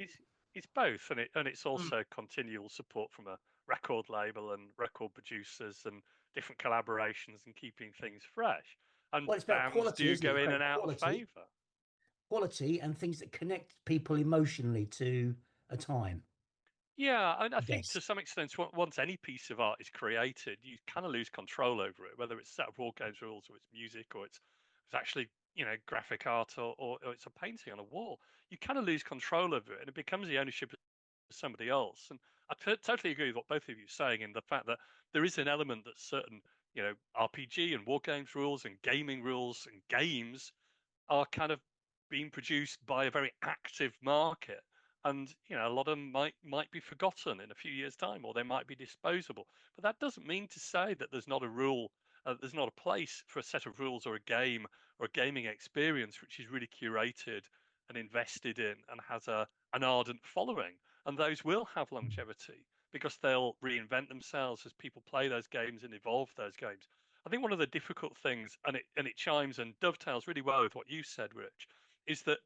it's both, and it's also continual support from a record label and record producers and different collaborations and keeping things fresh. And Well, it's about bands quality, do isn't it? go It's in about and out of favour. quality and things that connect people emotionally to a time, Yeah, and I I think to guess. some extent, once any piece of art is created, you kind of lose control over it, whether it's a set of war games rules or it's music or it's actually, you know, graphic art or it's a painting on a wall. You kind of lose control over it, and it becomes the ownership of somebody else. And I totally agree with what both of you are saying in the fact that there is an element that certain, you know, RPG and war games rules and gaming rules and games are kind of being produced by a very active market, and you know a lot of them might be forgotten in a few years time, or they might be disposable. But that doesn't mean to say that there's not a rule, there's not a place for a set of rules or a game or a gaming experience which is really curated and invested in and has an ardent following, and those will have longevity because they'll reinvent themselves as people play those games and evolve those games. I think one of the difficult things, and it chimes and dovetails really well with what you said, Rich, is that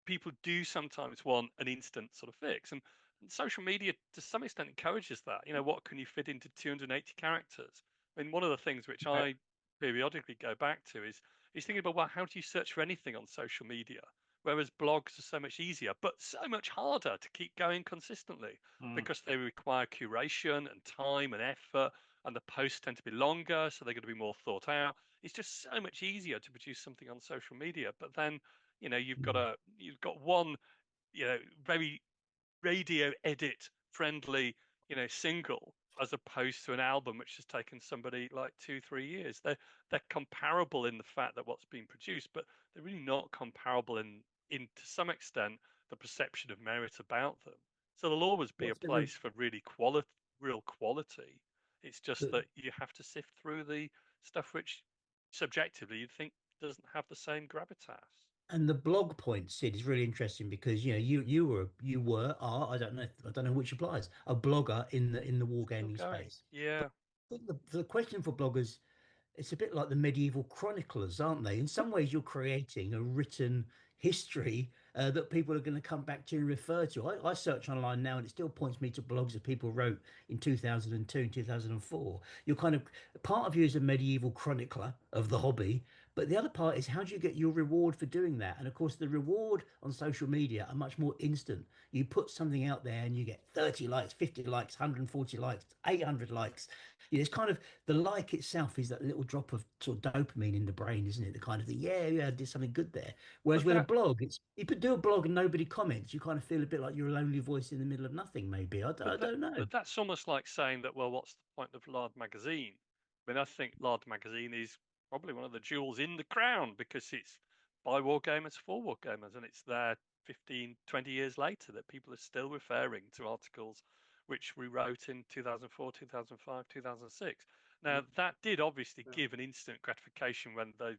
people do sometimes want an instant sort of fix, and social media to some extent encourages that. You know, what can you fit into 280 characters? I mean, one of the things which I periodically go back to is thinking about, well, how do you search for anything on social media? Whereas blogs are so much easier, but so much harder to keep going consistently because they require curation and time and effort, and the posts tend to be longer, so they're going to be more thought out. It's just so much easier to produce something on social media. But then, you know, you've got one, you know, very radio edit friendly, you know, single, as opposed to an album which has taken somebody like 2 3 years. They're comparable in the fact that what's being produced, but they're really not comparable in to some extent the perception of merit about them. So there'll always be a What's been the, place for real quality. It's just the that you have to sift through the stuff which subjectively you'd think doesn't have the same gravitas. and the blog point, Sid, is really interesting because you know you were I don't know which applies, a blogger in the Still wargaming going. space. Yeah. I think the question for bloggers, it's a bit like the medieval chroniclers, aren't they? In some ways, you're creating a written history that people are going to come back to and refer to. I search online now, and it still points me to blogs that people wrote in 2002 and 2004. You're kind of part of you is a medieval chronicler of the hobby, But the other part is how do you get your reward for doing that? And of course, the reward on social media are much more instant. You put something out there and you get 30 likes, 50 likes, 140 likes, 800 likes. It's kind of the like itself is that little drop of sort of dopamine in the brain, isn't it? The kind of the yeah, I did something good there. Whereas But with a that blog, it's you could do a blog and nobody comments. You kind of feel a bit like you're a lonely voice in the middle of nothing, maybe. I don't know. but that's almost like saying that, well, what's the point of Lard magazine? I mean, I think Lard magazine is probably one of the jewels in the crown because it's by wargamers for wargamers, and it's there 15, 20 years later that people are still referring to articles which we wrote in 2004, 2005, 2006. Now, that did obviously give an instant gratification when those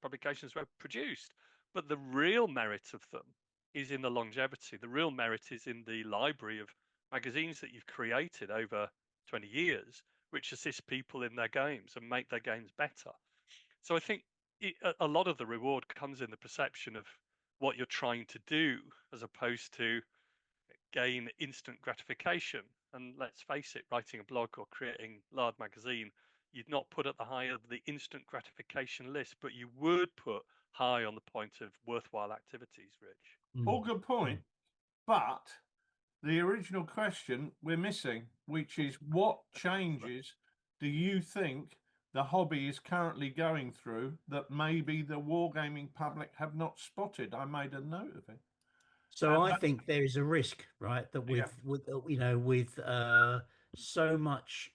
publications were produced, but the real merit of them is in the longevity. The real merit is in the library of magazines that you've created over 20 years, which assist people in their games and make their games better. So I think a lot of the reward comes in the perception of what you're trying to do as opposed to gain instant gratification. And let's face it, writing a blog or creating Lard magazine, you'd not put at the high of the instant gratification list, but you would put high on the point of worthwhile activities, Rich. All good point. But the original question we're missing, which is what changes do you think the hobby is currently going through that maybe the wargaming public have not spotted? I made a note of it. So I think there is a risk, right, that with so much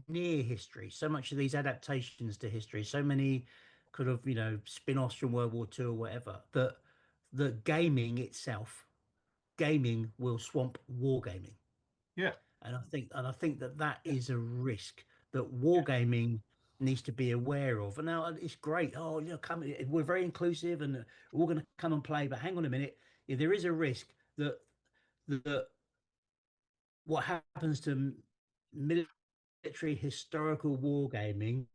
near history, so much of these adaptations to history, so many kind of spin-offs from World War II or whatever, that the gaming itself, gaming will swamp wargaming. Yeah. And I think that is a risk that wargaming needs to be aware of. And now it's great. Oh, come, we're very inclusive and we're all going to come and play. But hang on a minute, there is a risk that what happens to military historical wargaming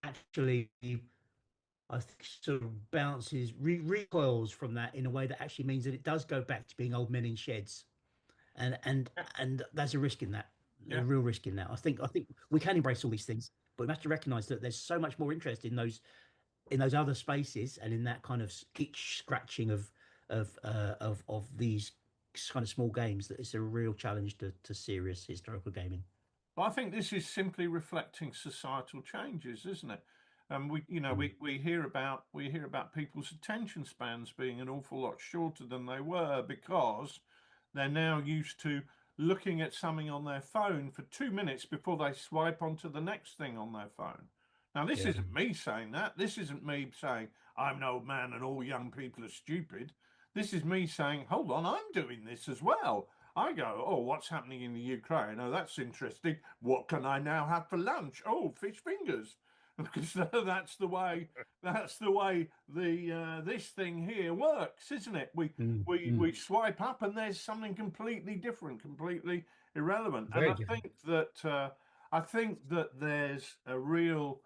actually, I think, sort of bounces, recoils from that in a way that actually means that it does go back to being old men in sheds. And there's a risk in that, a real risk in that. I think we can embrace all these things, but we have to recognise that there's so much more interest in those other spaces and in that kind of itch scratching of these kind of small games that it's a real challenge to serious historical gaming. Well, I think this is simply reflecting societal changes, isn't it? And we hear about people's attention spans being an awful lot shorter than they were because they're now used to looking at something on their phone for 2 minutes before they swipe onto the next thing on their phone. Now, this isn't me saying that. This isn't me saying I'm an old man and all young people are stupid. This is me saying, hold on, I'm doing this as well. I go, oh, what's happening in the Ukraine? Oh, that's interesting. What can I now have for lunch? Oh, fish fingers. Because that's the way the this thing here works, isn't it? We swipe up and there's something completely different, completely irrelevant. Very and different. I think that there's a real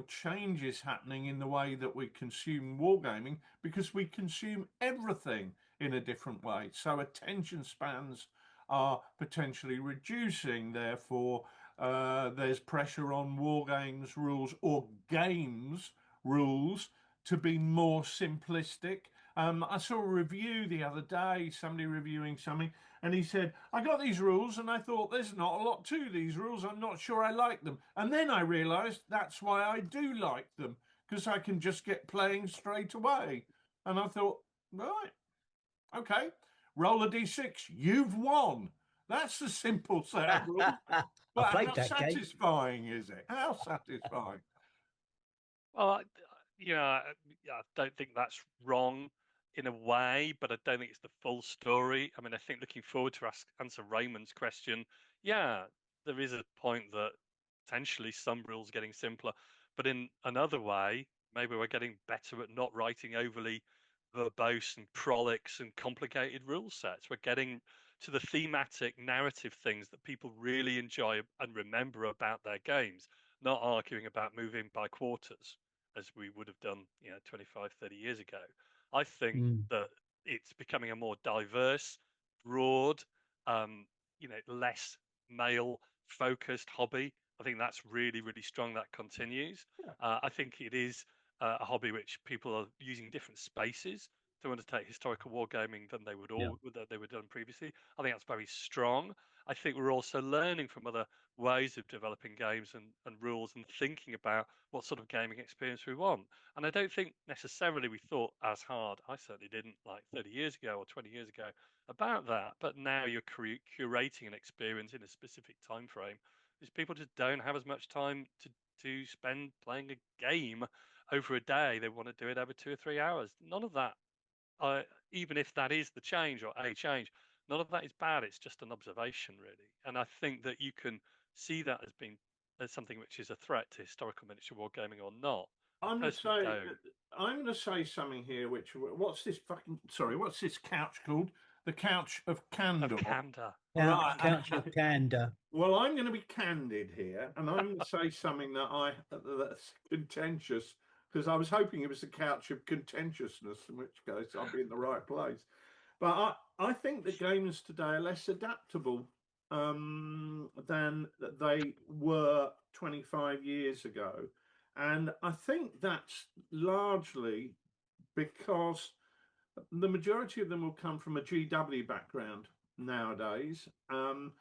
changes happening in the way that we consume wargaming because we consume everything in a different way. So attention spans are potentially reducing. Therefore, there's pressure on war games rules or games rules to be more simplistic. I saw a review the other day, somebody reviewing something, and he said, I got these rules and I thought there's not a lot to these rules. I'm not sure I like them. And then I realized that's why I do like them, because I can just get playing straight away. And I thought, right, okay, roll a d6, you've won. That's a simple set of rules. But how satisfying is it? How satisfying? Well, I don't think that's wrong in a way, but I don't think it's the full story. I mean, I think looking forward to answer Raymond's question, yeah, there is a point that potentially some rules getting simpler, but in another way, maybe we're getting better at not writing overly verbose and prolix and complicated rule sets. We're getting to the thematic narrative things that people really enjoy and remember about their games, not arguing about moving by quarters as we would have done 25, 30 years ago. I think that it's becoming a more diverse, broad, less male focused hobby. I think that's really, really strong. That continues. Yeah. I think it is a hobby which people are using different spaces to undertake historical wargaming than they would that they were done previously. I think that's very strong. I think we're also learning from other ways of developing games and rules and thinking about what sort of gaming experience we want. And I don't think necessarily we thought as hard. I certainly didn't, like 30 years ago or 20 years ago, about that. But now you're curating an experience in a specific time frame. Because people just don't have as much time to spend playing a game over a day. They want to do it over 2 or 3 hours. None of that, even if that is the change or a change, none of that is bad. It's just an observation, really. And I think that you can see that as being as something which is a threat to historical miniature wargaming or not. I'm I going to personally say, don't. I'm going to say something here. What's this fucking? Sorry, what's this couch called? The couch of candor. Of candor. Couch of candor. Well, I'm going to be candid here, and I'm going to say something that's contentious, because I was hoping it was the couch of contentiousness, in which case I'll be in the right place. But I think that games today are less adaptable than they were 25 years ago. And I think that's largely because the majority of them will come from a GW background nowadays. And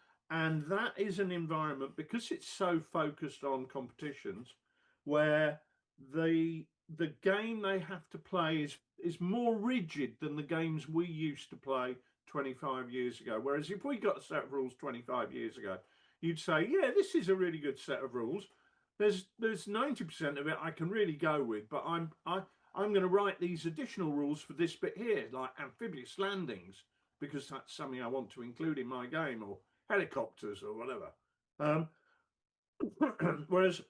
that is an environment, because it's so focused on competitions, where the game they have to play is more rigid than the games we used to play 25 years ago. Whereas if we got a set of rules 25 years ago, you'd say, yeah, this is a really good set of rules. There's 90% of it I can really go with, but I'm going to write these additional rules for this bit here, like amphibious landings, because that's something I want to include in my game, or helicopters or whatever. Whereas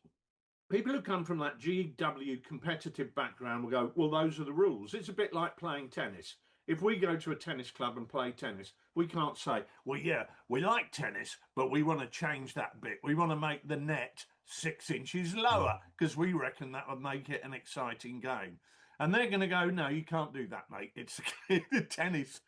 people who come from that GW competitive background will go, well, those are the rules. It's a bit like playing tennis. If we go to a tennis club and play tennis, we can't say, well, yeah, we like tennis, but we want to change that bit. We want to make the net 6 inches lower because we reckon that would make it an exciting game. And they're going to go, no, you can't do that, mate. It's tennis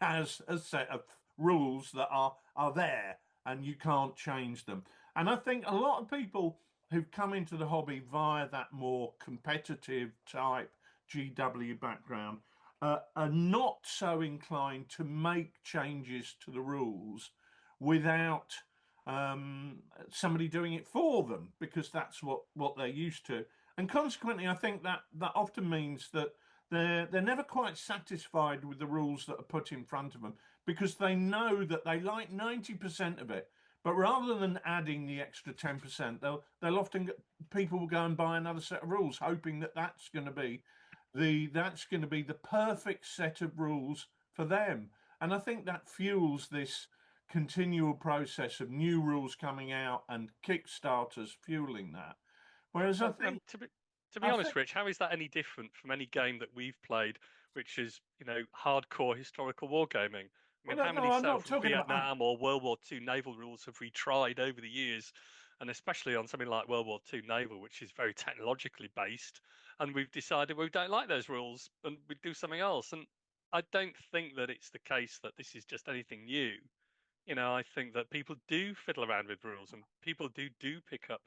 has a set of rules that are there and you can't change them. And I think a lot of people who've come into the hobby via that more competitive type GW background are not so inclined to make changes to the rules without somebody doing it for them, because that's what they're used to. And consequently, I think that often means that they're never quite satisfied with the rules that are put in front of them, because they know that they like 90% of it. But rather than adding the extra 10%, they'll often people will go and buy another set of rules, hoping that that's going to be the perfect set of rules for them. And I think that fuels this continual process of new rules coming out and Kickstarters fueling that. Whereas I think, to be honest, Rich, how is that any different from any game that we've played, which is, hardcore historical wargaming? I mean, how many set from Vietnam or World War II naval rules have we tried over the years? And especially on something like World War II naval, which is very technologically based, and we've decided we don't like those rules and we do something else. And I don't think that it's the case that this is just anything new. I think that people do fiddle around with rules, and people do pick up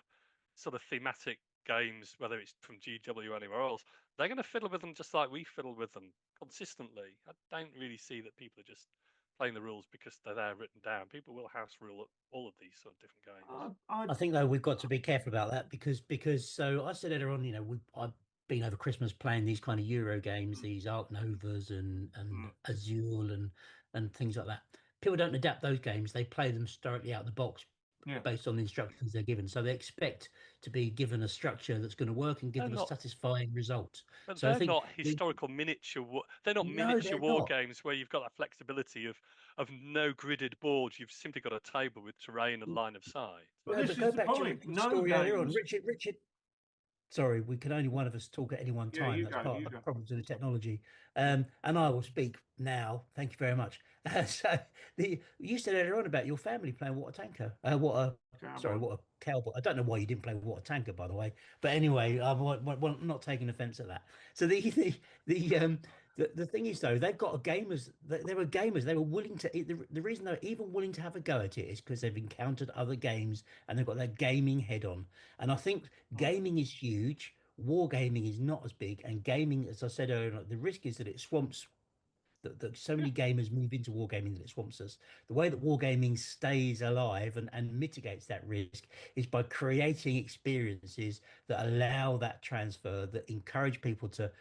sort of thematic games, whether it's from GW or anywhere else. They're going to fiddle with them just like we fiddle with them consistently. I don't really see that people are just playing the rules because they're there written down. People will house rule all of these sort of different games. I think though we've got to be careful about that because so I said earlier on, I've been over Christmas playing these kind of Euro games, these Ark Novas and Azul and things like that. People don't adapt those games; they play them directly out of the box, based on the instructions they're given. So they expect to be given a structure that's going to work and give them a satisfying result. But so they're not historical miniature. They're not miniature war games where you've got that flexibility of no gridded boards. You've simply got a table with terrain and line of sight. But this is the point. No games. Richard. Sorry, we can only one of us talk at any one time. That's part of the problems in the technology. And I will speak now. Thank you very much. You said earlier on about your family playing water tanker. What a cowboy. I don't know why you didn't play water tanker, by the way. But anyway, I'm not taking offence at that. So the The thing is, though, they've got a gamers. They were gamers. They were willing to. The reason they're even willing to have a go at it is because they've encountered other games and they've got their gaming head on. And I think gaming is huge. Wargaming is not as big. And gaming, as I said earlier, the risk is that it swamps that so Yeah. many gamers move into wargaming that it swamps us. The way that wargaming stays alive and mitigates that risk is by creating experiences that allow that transfer, that encourage people to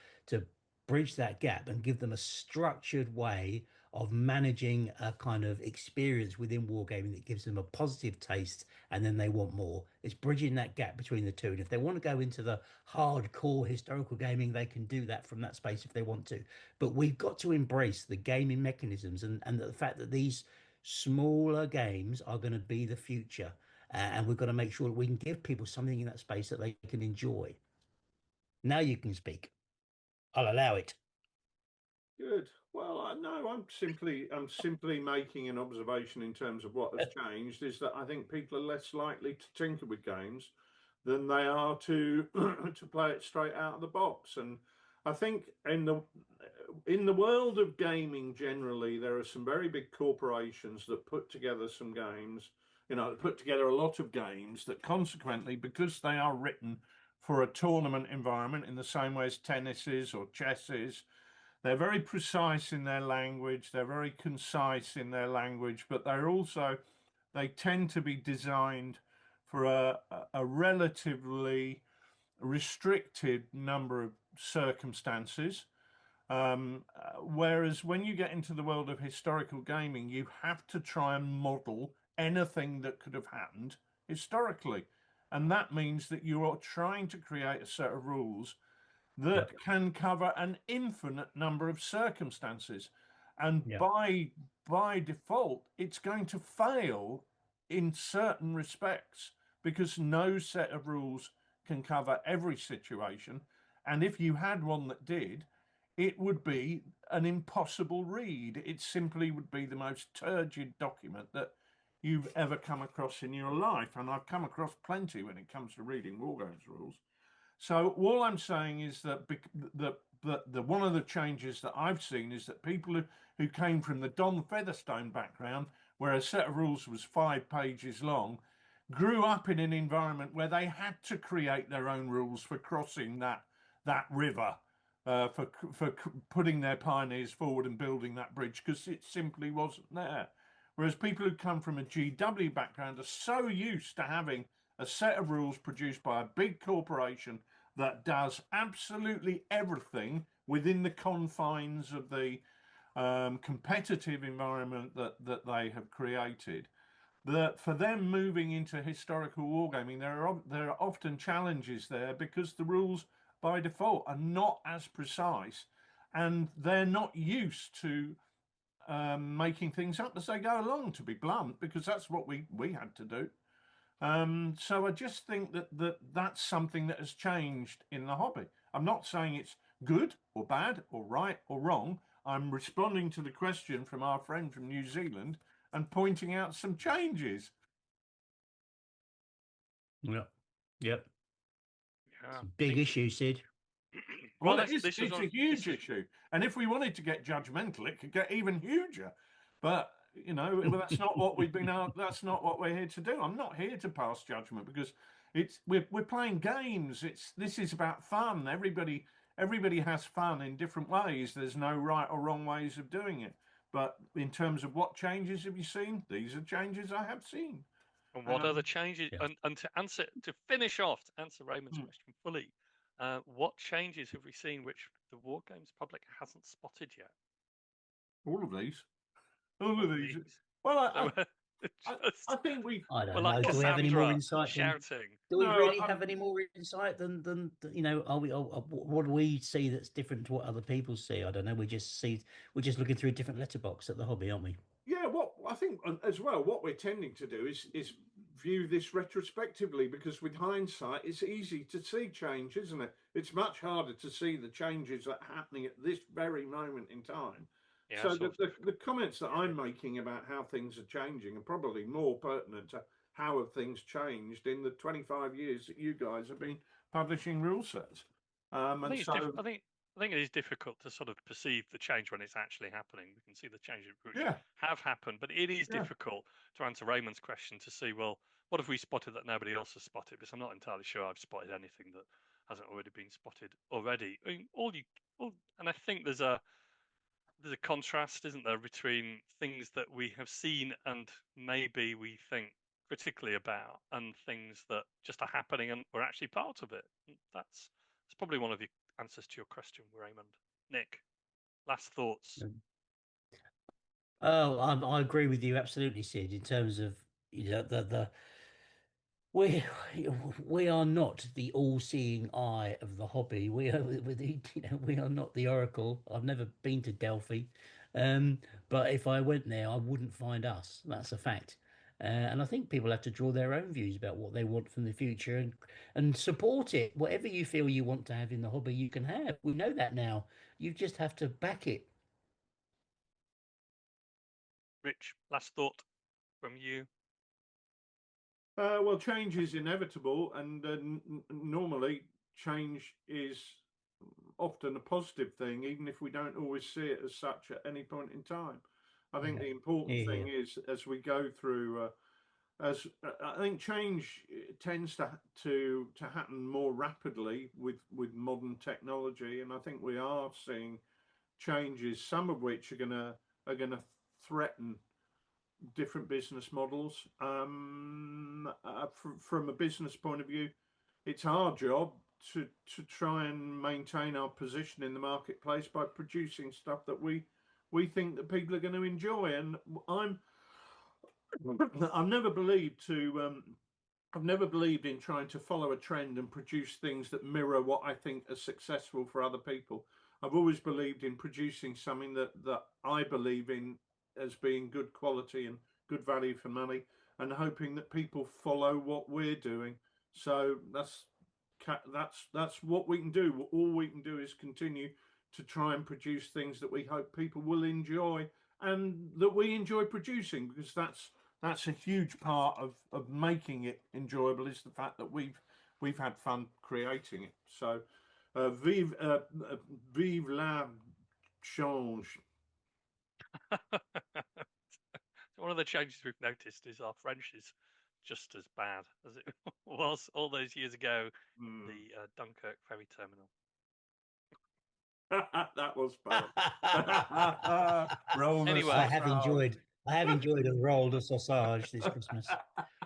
bridge that gap and give them a structured way of managing a kind of experience within wargaming that gives them a positive taste and then they want more. It's bridging that gap between the two. And if they want to go into the hardcore historical gaming, they can do that from that space if they want to. But we've got to embrace the gaming mechanisms and the fact that these smaller games are going to be the future. And we've got to make sure that we can give people something in that space that they can enjoy. Now you can speak. I'll allow it. Good. Well, no, I'm simply making an observation in terms of what has changed. Is that I think people are less likely to tinker with games than they are to to play it straight out of the box. And I think in the world of gaming generally, there are some very big corporations that put together some games. Put together a lot of games that consequently, because they are written for a tournament environment in the same way as tennis is or chess is, they're very precise in their language, they're very concise in their language, but they tend to be designed for a relatively restricted number of circumstances. Whereas when you get into the world of historical gaming, you have to try and model anything that could have happened historically. And that means that you are trying to create a set of rules that can cover an infinite number of circumstances. And Yeah. by default, it's going to fail in certain respects because no set of rules can cover every situation. And if you had one that did, it would be an impossible read. It simply would be the most turgid document that you've ever come across in your life. And I've come across plenty when it comes to reading Wargames rules. So all I'm saying is that the one of the changes that I've seen is that people who came from the Don Featherstone background, where a set of rules was 5 pages long, grew up in an environment where they had to create their own rules for crossing that river, for putting their pioneers forward and building that bridge, because it simply wasn't there. Whereas people who come from a GW background are so used to having a set of rules produced by a big corporation that does absolutely everything within the confines of the competitive environment that they have created. That for them moving into historical wargaming, there are often challenges there because the rules by default are not as precise, and they're not used to making things up as they go along. To be blunt, because that's what we had to do. So I just think that's something that has changed in the hobby. I'm not saying it's good or bad or right or wrong. I'm responding to the question from our friend from New Zealand and pointing out some changes. Yeah. Yep. Yeah. It's a big issue, Sid. Well, Well, it's a huge issue. And if we wanted to get judgmental, it could get even huger. But that's not what that's not what we're here to do. I'm not here to pass judgment because we're playing games. This is about fun. Everybody has fun in different ways. There's no right or wrong ways of doing it. But in terms of what changes have you seen? These are changes I have seen. And what are the changes? Yeah. And to finish off, to answer Raymond's question fully, what changes have we seen which the war games public hasn't spotted yet? All of these. All of these. These. Well, So, I think we. I don't well, know. like Do we have any more Cassandra insight than? shouting. Do we No, really have any more insight than Are we? What do we see that's different to what other people see? I don't know. We're just looking through a different letterbox at the hobby, aren't we? Yeah, what I think as well, what we're tending to do is view this retrospectively, because with hindsight, it's easy to see change, isn't it? It's much harder to see the changes that are happening at this very moment in time. Yeah, So the comments that I'm making about how things are changing are probably more pertinent to how have things changed in the 25 years that you guys have been publishing rule sets. I think think it is difficult to sort of perceive the change when it's actually happening. We can see the changes which Yeah. have happened, but it is Yeah. difficult to answer Raymond's question to see, well, what have we spotted that nobody else has spotted? Because I'm not entirely sure I've spotted anything that hasn't already been spotted already. I mean, and I think there's a contrast, isn't there, between things that we have seen and maybe we think critically about, and things that just are happening and we're actually part of it. That's probably one of your answers to your question, Raymond. Nick, last thoughts. Oh, I agree with you absolutely, Sid. In terms of the we we are not the all-seeing eye of the hobby. We are we are not the oracle. I've never been to Delphi, but if I went there, I wouldn't find us. That's a fact. And I think people have to draw their own views about what they want from the future and support it. Whatever you feel you want to have in the hobby, you can have. We know that now. You just have to back it. Rich, last thought from you. Well, change is inevitable, and normally change is often a positive thing, even if we don't always see it as such at any point in time. I think the important thing is, as we go through, as I think change tends to happen more rapidly with modern technology, and I think we are seeing changes, some of which are gonna threaten different business models. From a business point of view, it's our job to try and maintain our position in the marketplace by producing stuff that we think that people are going to enjoy. And I've never believed I've never believed in trying to follow a trend and produce things that mirror what I think are successful for other people. I've always believed in producing something that I believe in as being good quality and good value for money, and hoping that people follow what we're doing. So that's what we can do. All we can do is continue to try and produce things that we hope people will enjoy and that we enjoy producing, because that's a huge part of making it enjoyable, is the fact that we've had fun creating it. So vive la change. One of the changes we've noticed is our French is just as bad as it was all those years ago. The Dunkirk ferry terminal. That was fun. Anyway, I have enjoyed a roll de sausage this Christmas.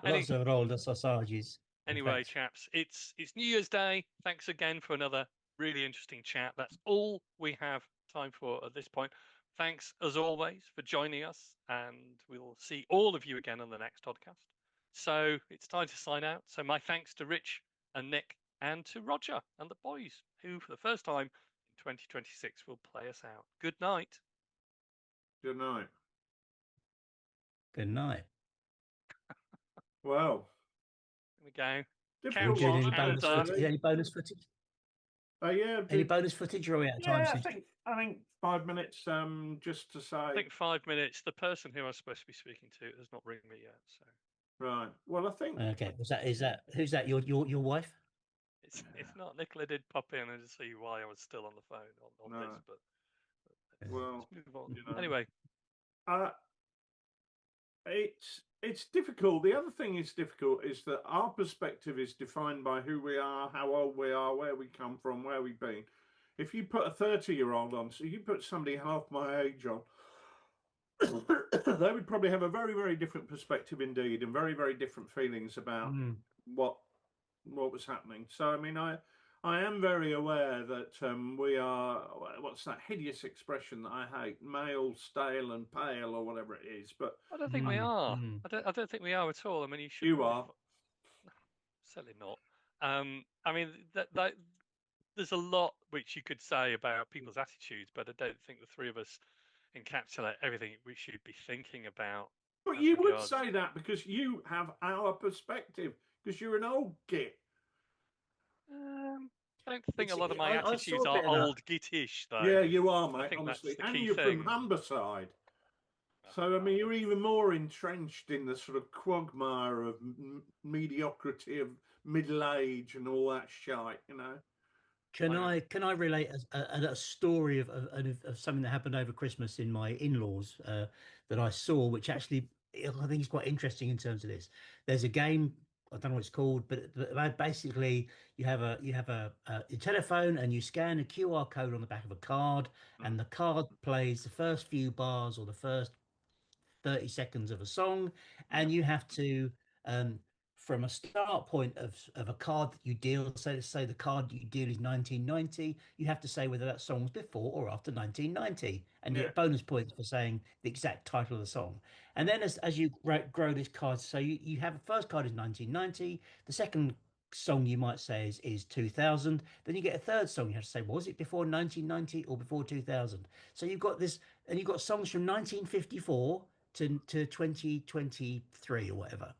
Lots of roll de sausages. Anyway, chaps, it's New Year's Day. Thanks again for another really interesting chat. That's all we have time for at this point. Thanks, as always, for joining us, and we'll see all of you again on the next podcast. So it's time to sign out. So my thanks to Rich and Nick and to Roger and the boys, who for the first time in 2026 will play us out. Good night. Good night. Good night. Well, There we go. difficult Doing one, any bonus footage? Any bonus footage? yeah. Any bonus footage, or are we out of time? Yeah, I think 5 minutes. Just to say. I think 5 minutes. The person who I'm supposed to be speaking to has not ringed me yet. So. Right. Well, I think. Okay. Is that who's that? Your wife? It's not. Nicola did pop in and see why I was still on the phone on No. this, but Well, let's move on. you know. Anyway, it's difficult. The other thing is difficult is that our perspective is defined by who we are, how old we are, where we come from, where we've been. If you put a 30-year-old on, so you put somebody half my age on, they would probably have a very, very different perspective indeed, and very, very different feelings about what was happening. So, I mean, I am very aware that we are, what's that hideous expression that I hate, male, stale and pale, or whatever it is. But I don't think we are. I don't think we are at all. I mean, you are. Certainly not. I mean, that there's a lot which you could say about people's attitudes, but I don't think the three of us encapsulate everything we should be thinking about. But you would say that because you have our perspective, because you're an old git. I don't think a lot of my attitudes are old gitish, though. Yeah, you are, mate, I think honestly. That's the and key you're thing. from Humberside. So, I mean, you're even more entrenched in the sort of quagmire of mediocrity of middle age and all that shite, you know. Can I relate a story of something that happened over Christmas in my in-laws that I saw, which actually I think is quite interesting in terms of this. There's a game, I don't know what it's called, but basically you have a telephone and you scan a QR code on the back of a card, and the card plays the first few bars or the first 30 seconds of a song, Yeah. and you have to um from a start point of a card that you deal, so let's say the card you deal is 1990, you have to say whether that song was before or after 1990, and you Yeah. get bonus points for saying the exact title of the song. And then as you grow this card, so you have the first card is 1990, the second song you might say is 2000, then you get a third song, you have to say was it before 1990 or before 2000. So you've got this, and you've got songs from 1954 to 2023 or whatever.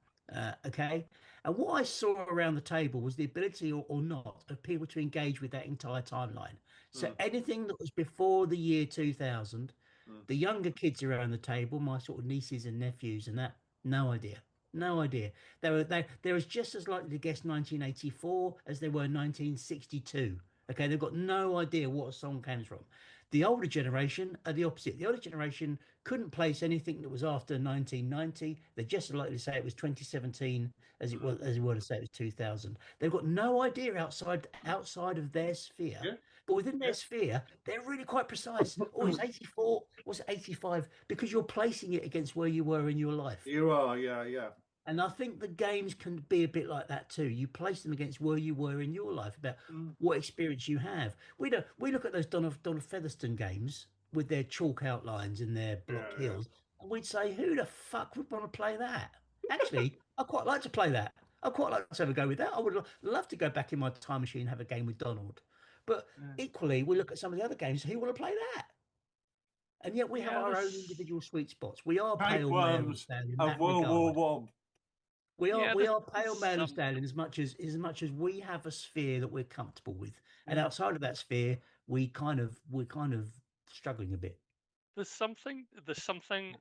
Okay. And what I saw around the table was the ability or not of people to engage with that entire timeline. So Mm. anything that was before the year 2000, Mm. the younger kids around the table, my sort of nieces and nephews and that, no idea. No idea. They're as just as likely to guess 1984 as they were 1962. Okay, they've got no idea what a song came from. The older generation are the opposite. The older generation couldn't place anything that was after 1990. They're just as likely to say it was 2017 as it were to say it was 2000. They've got no idea outside of their sphere. Yeah. But within Yeah. their sphere, they're really quite precise. Oh, it's 84. What's 85? Because you're placing it against where you were in your life. You are. Yeah. Yeah. And I think the games can be a bit like that too. You place them against where you were in your life, about Mm. what experience you have. We look at those Donald Featherstone games with their chalk outlines and their block Yeah. hills, and we'd say, who the fuck would want to play that? Actually, I quite like to play that. I quite like to have a go with that. I would love to go back in my time machine and have a game with Donald. But Yeah. equally, we look at some of the other games. Who want to play that? And yet we have Yeah, our own there's individual sweet spots. We are pale, male, and Tapeworms stale in of that World War regard. One. yeah, We are there's pale male and some stallion as much as we have a sphere that we're comfortable with, and Yeah. outside of that sphere, we're kind of struggling a bit. there's something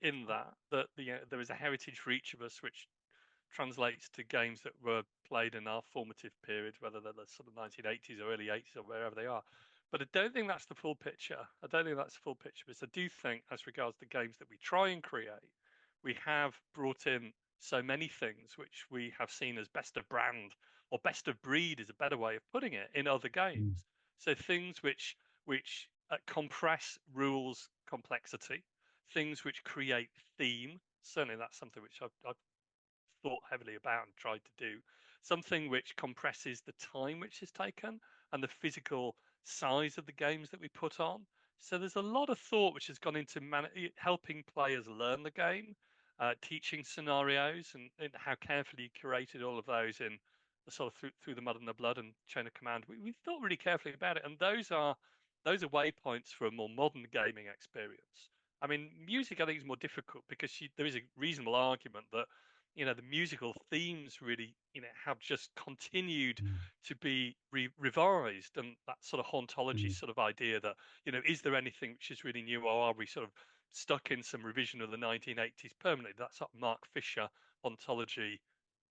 in that there is a heritage for each of us, which translates to games that were played in our formative period, whether they're the sort of 1980s or early 80s or wherever they are. But I don't think that's the full picture. I don't think that's the full picture, because I do think, as regards the games that we try and create, we have brought in so many things which we have seen as best of brand, or best of breed is a better way of putting it, in other Mm, games. So things which compress rules complexity, things which create theme. Certainly, that's something which I've thought heavily about and tried to do. Something which compresses the time which is taken and the physical size of the games that we put on. So there's a lot of thought which has gone into helping players learn the game, teaching scenarios, and how carefully you curated all of those in the sort of through the mud and the blood and chain of command. We thought really carefully about it, and those are waypoints for a more modern gaming experience. I mean, music I think is more difficult, because there is a reasonable argument that the musical themes really have just continued mm, to be revised, and that sort of hauntology mm, sort of idea that is there anything which is really new, or are we sort of stuck in some revision of the 1980s permanently? That's sort of Mark Fisher ontology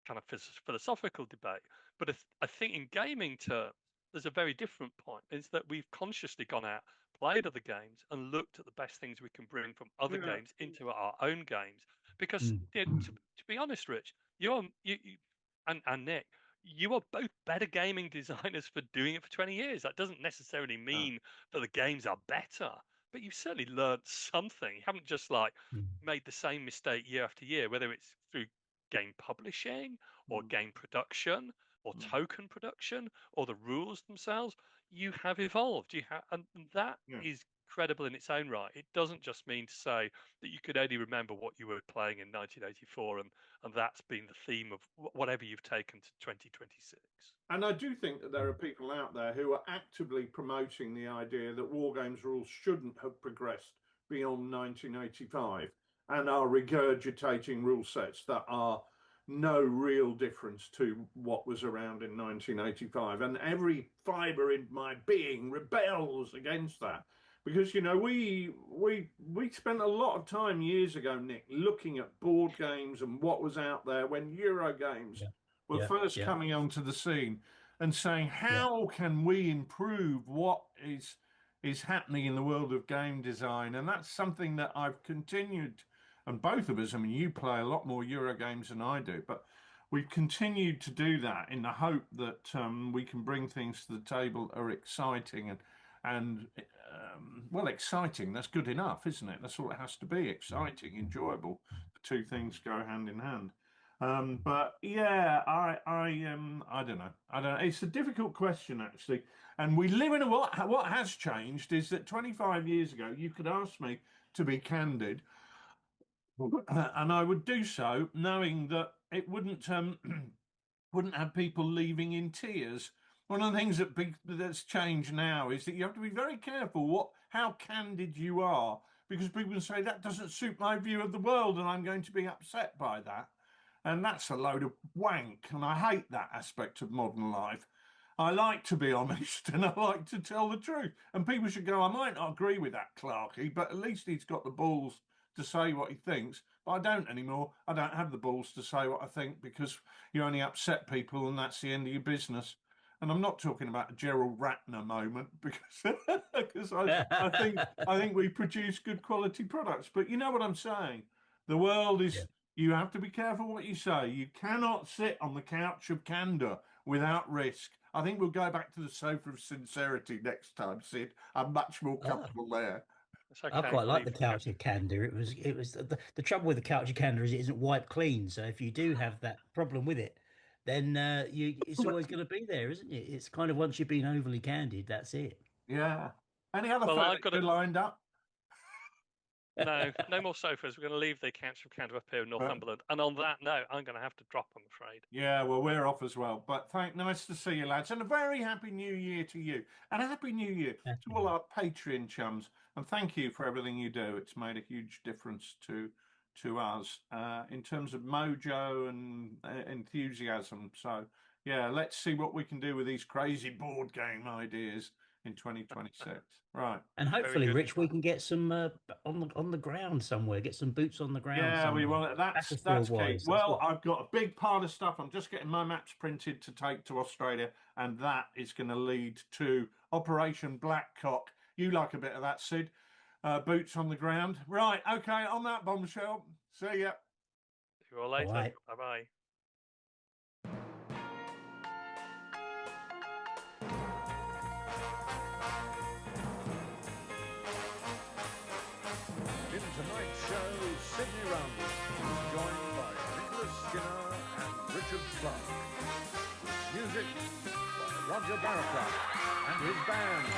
kind of philosophical debate. But I think in gaming terms, there's a very different point, is that we've consciously gone out, played other games, and looked at the best things we can bring from other Yeah. games into our own games. Because mm. to be honest, Rich, and Nick, you are both better gaming designers for doing it for 20 years. That doesn't necessarily Oh. mean that the games are better, but you've certainly learned something. You haven't just like Mm, made the same mistake year after year, whether it's through game publishing or Mm. game production or Mm. token production or the rules themselves. You have evolved. And that Yeah. is credible in its own right. It doesn't just mean to say that you could only remember what you were playing in 1984, and that's been the theme of whatever you've taken to 2026. And I do think that there are people out there who are actively promoting the idea that war games rules shouldn't have progressed beyond 1985 and are regurgitating rule sets that are no real difference to what was around in 1985. And every fiber in my being rebels against that. Because we spent a lot of time years ago, Nick, looking at board games and what was out there when Euro games yeah, were yeah, first yeah. coming onto the scene. and saying, how can we improve what is happening in the world of game design? And that's something that I've continued, and both of us, I mean, you play a lot more Euro games than I do, but we've continued to do that in the hope that we can bring things to the table that are exciting and well, exciting, that's good enough, isn't it? That's all it has to be, exciting, enjoyable. The two things go hand in hand. But yeah, I don't know. It's a difficult question, actually. And we live in what has changed is that 25 years ago, you could ask me to be candid, and I would do so knowing that it wouldn't have people leaving in tears. One of the things that's changed now is that you have to be very careful how candid you are, because people say that doesn't suit my view of the world and I'm going to be upset by that. And that's a load of wank, and I hate that aspect of modern life. I like to be honest and I like to tell the truth. And people should go, I might not agree with that Clarky, but at least he's got the balls to say what he thinks. But I don't anymore. I don't have the balls to say what I think, because you only upset people and that's the end of your business. And I'm not talking about a Gerald Ratner moment, because I think we produce good quality products. But you know what I'm saying? The world is, you have to be careful what you say. You cannot sit on the couch of candor without risk. I think we'll go back to the sofa of sincerity next time, Sid. I'm much more comfortable there. Okay, I quite like the couch of candor. It was the trouble with the couch of candor is it isn't wiped clean. So if you do have that problem with it, then it's always going to be there, isn't it? It's kind of, once you've been overly candid, that's it. Yeah. Any other I've got lined up? No more sofas. We're going to leave the couch of candor up here in Northumberland. And on that note, I'm going to have to drop, I'm afraid. Yeah, well, we're off as well. But nice to see you, lads. And a very happy new year to you. And a happy new year to all our Patreon chums. And thank you for everything you do. It's made a huge difference to us in terms of mojo and enthusiasm. So, yeah, let's see what we can do with these crazy board game ideas in 2026. Right. And hopefully, Rich, we can get some on the ground somewhere, get some boots on the ground. Yeah, somewhere. we want it. That's key. Well, I've got a big pile of stuff. I'm just getting my maps printed to take to Australia, and that is going to lead to Operation Blackcock. You like a bit of that, Sid? Boots on the ground. Right. Okay. On that bombshell. See ya. See you all later. Bye bye. Tonight's show, Sydney Rounders is joined by Nicholas Skinner and Richard Clark. Music by Roger Barraclough and his band.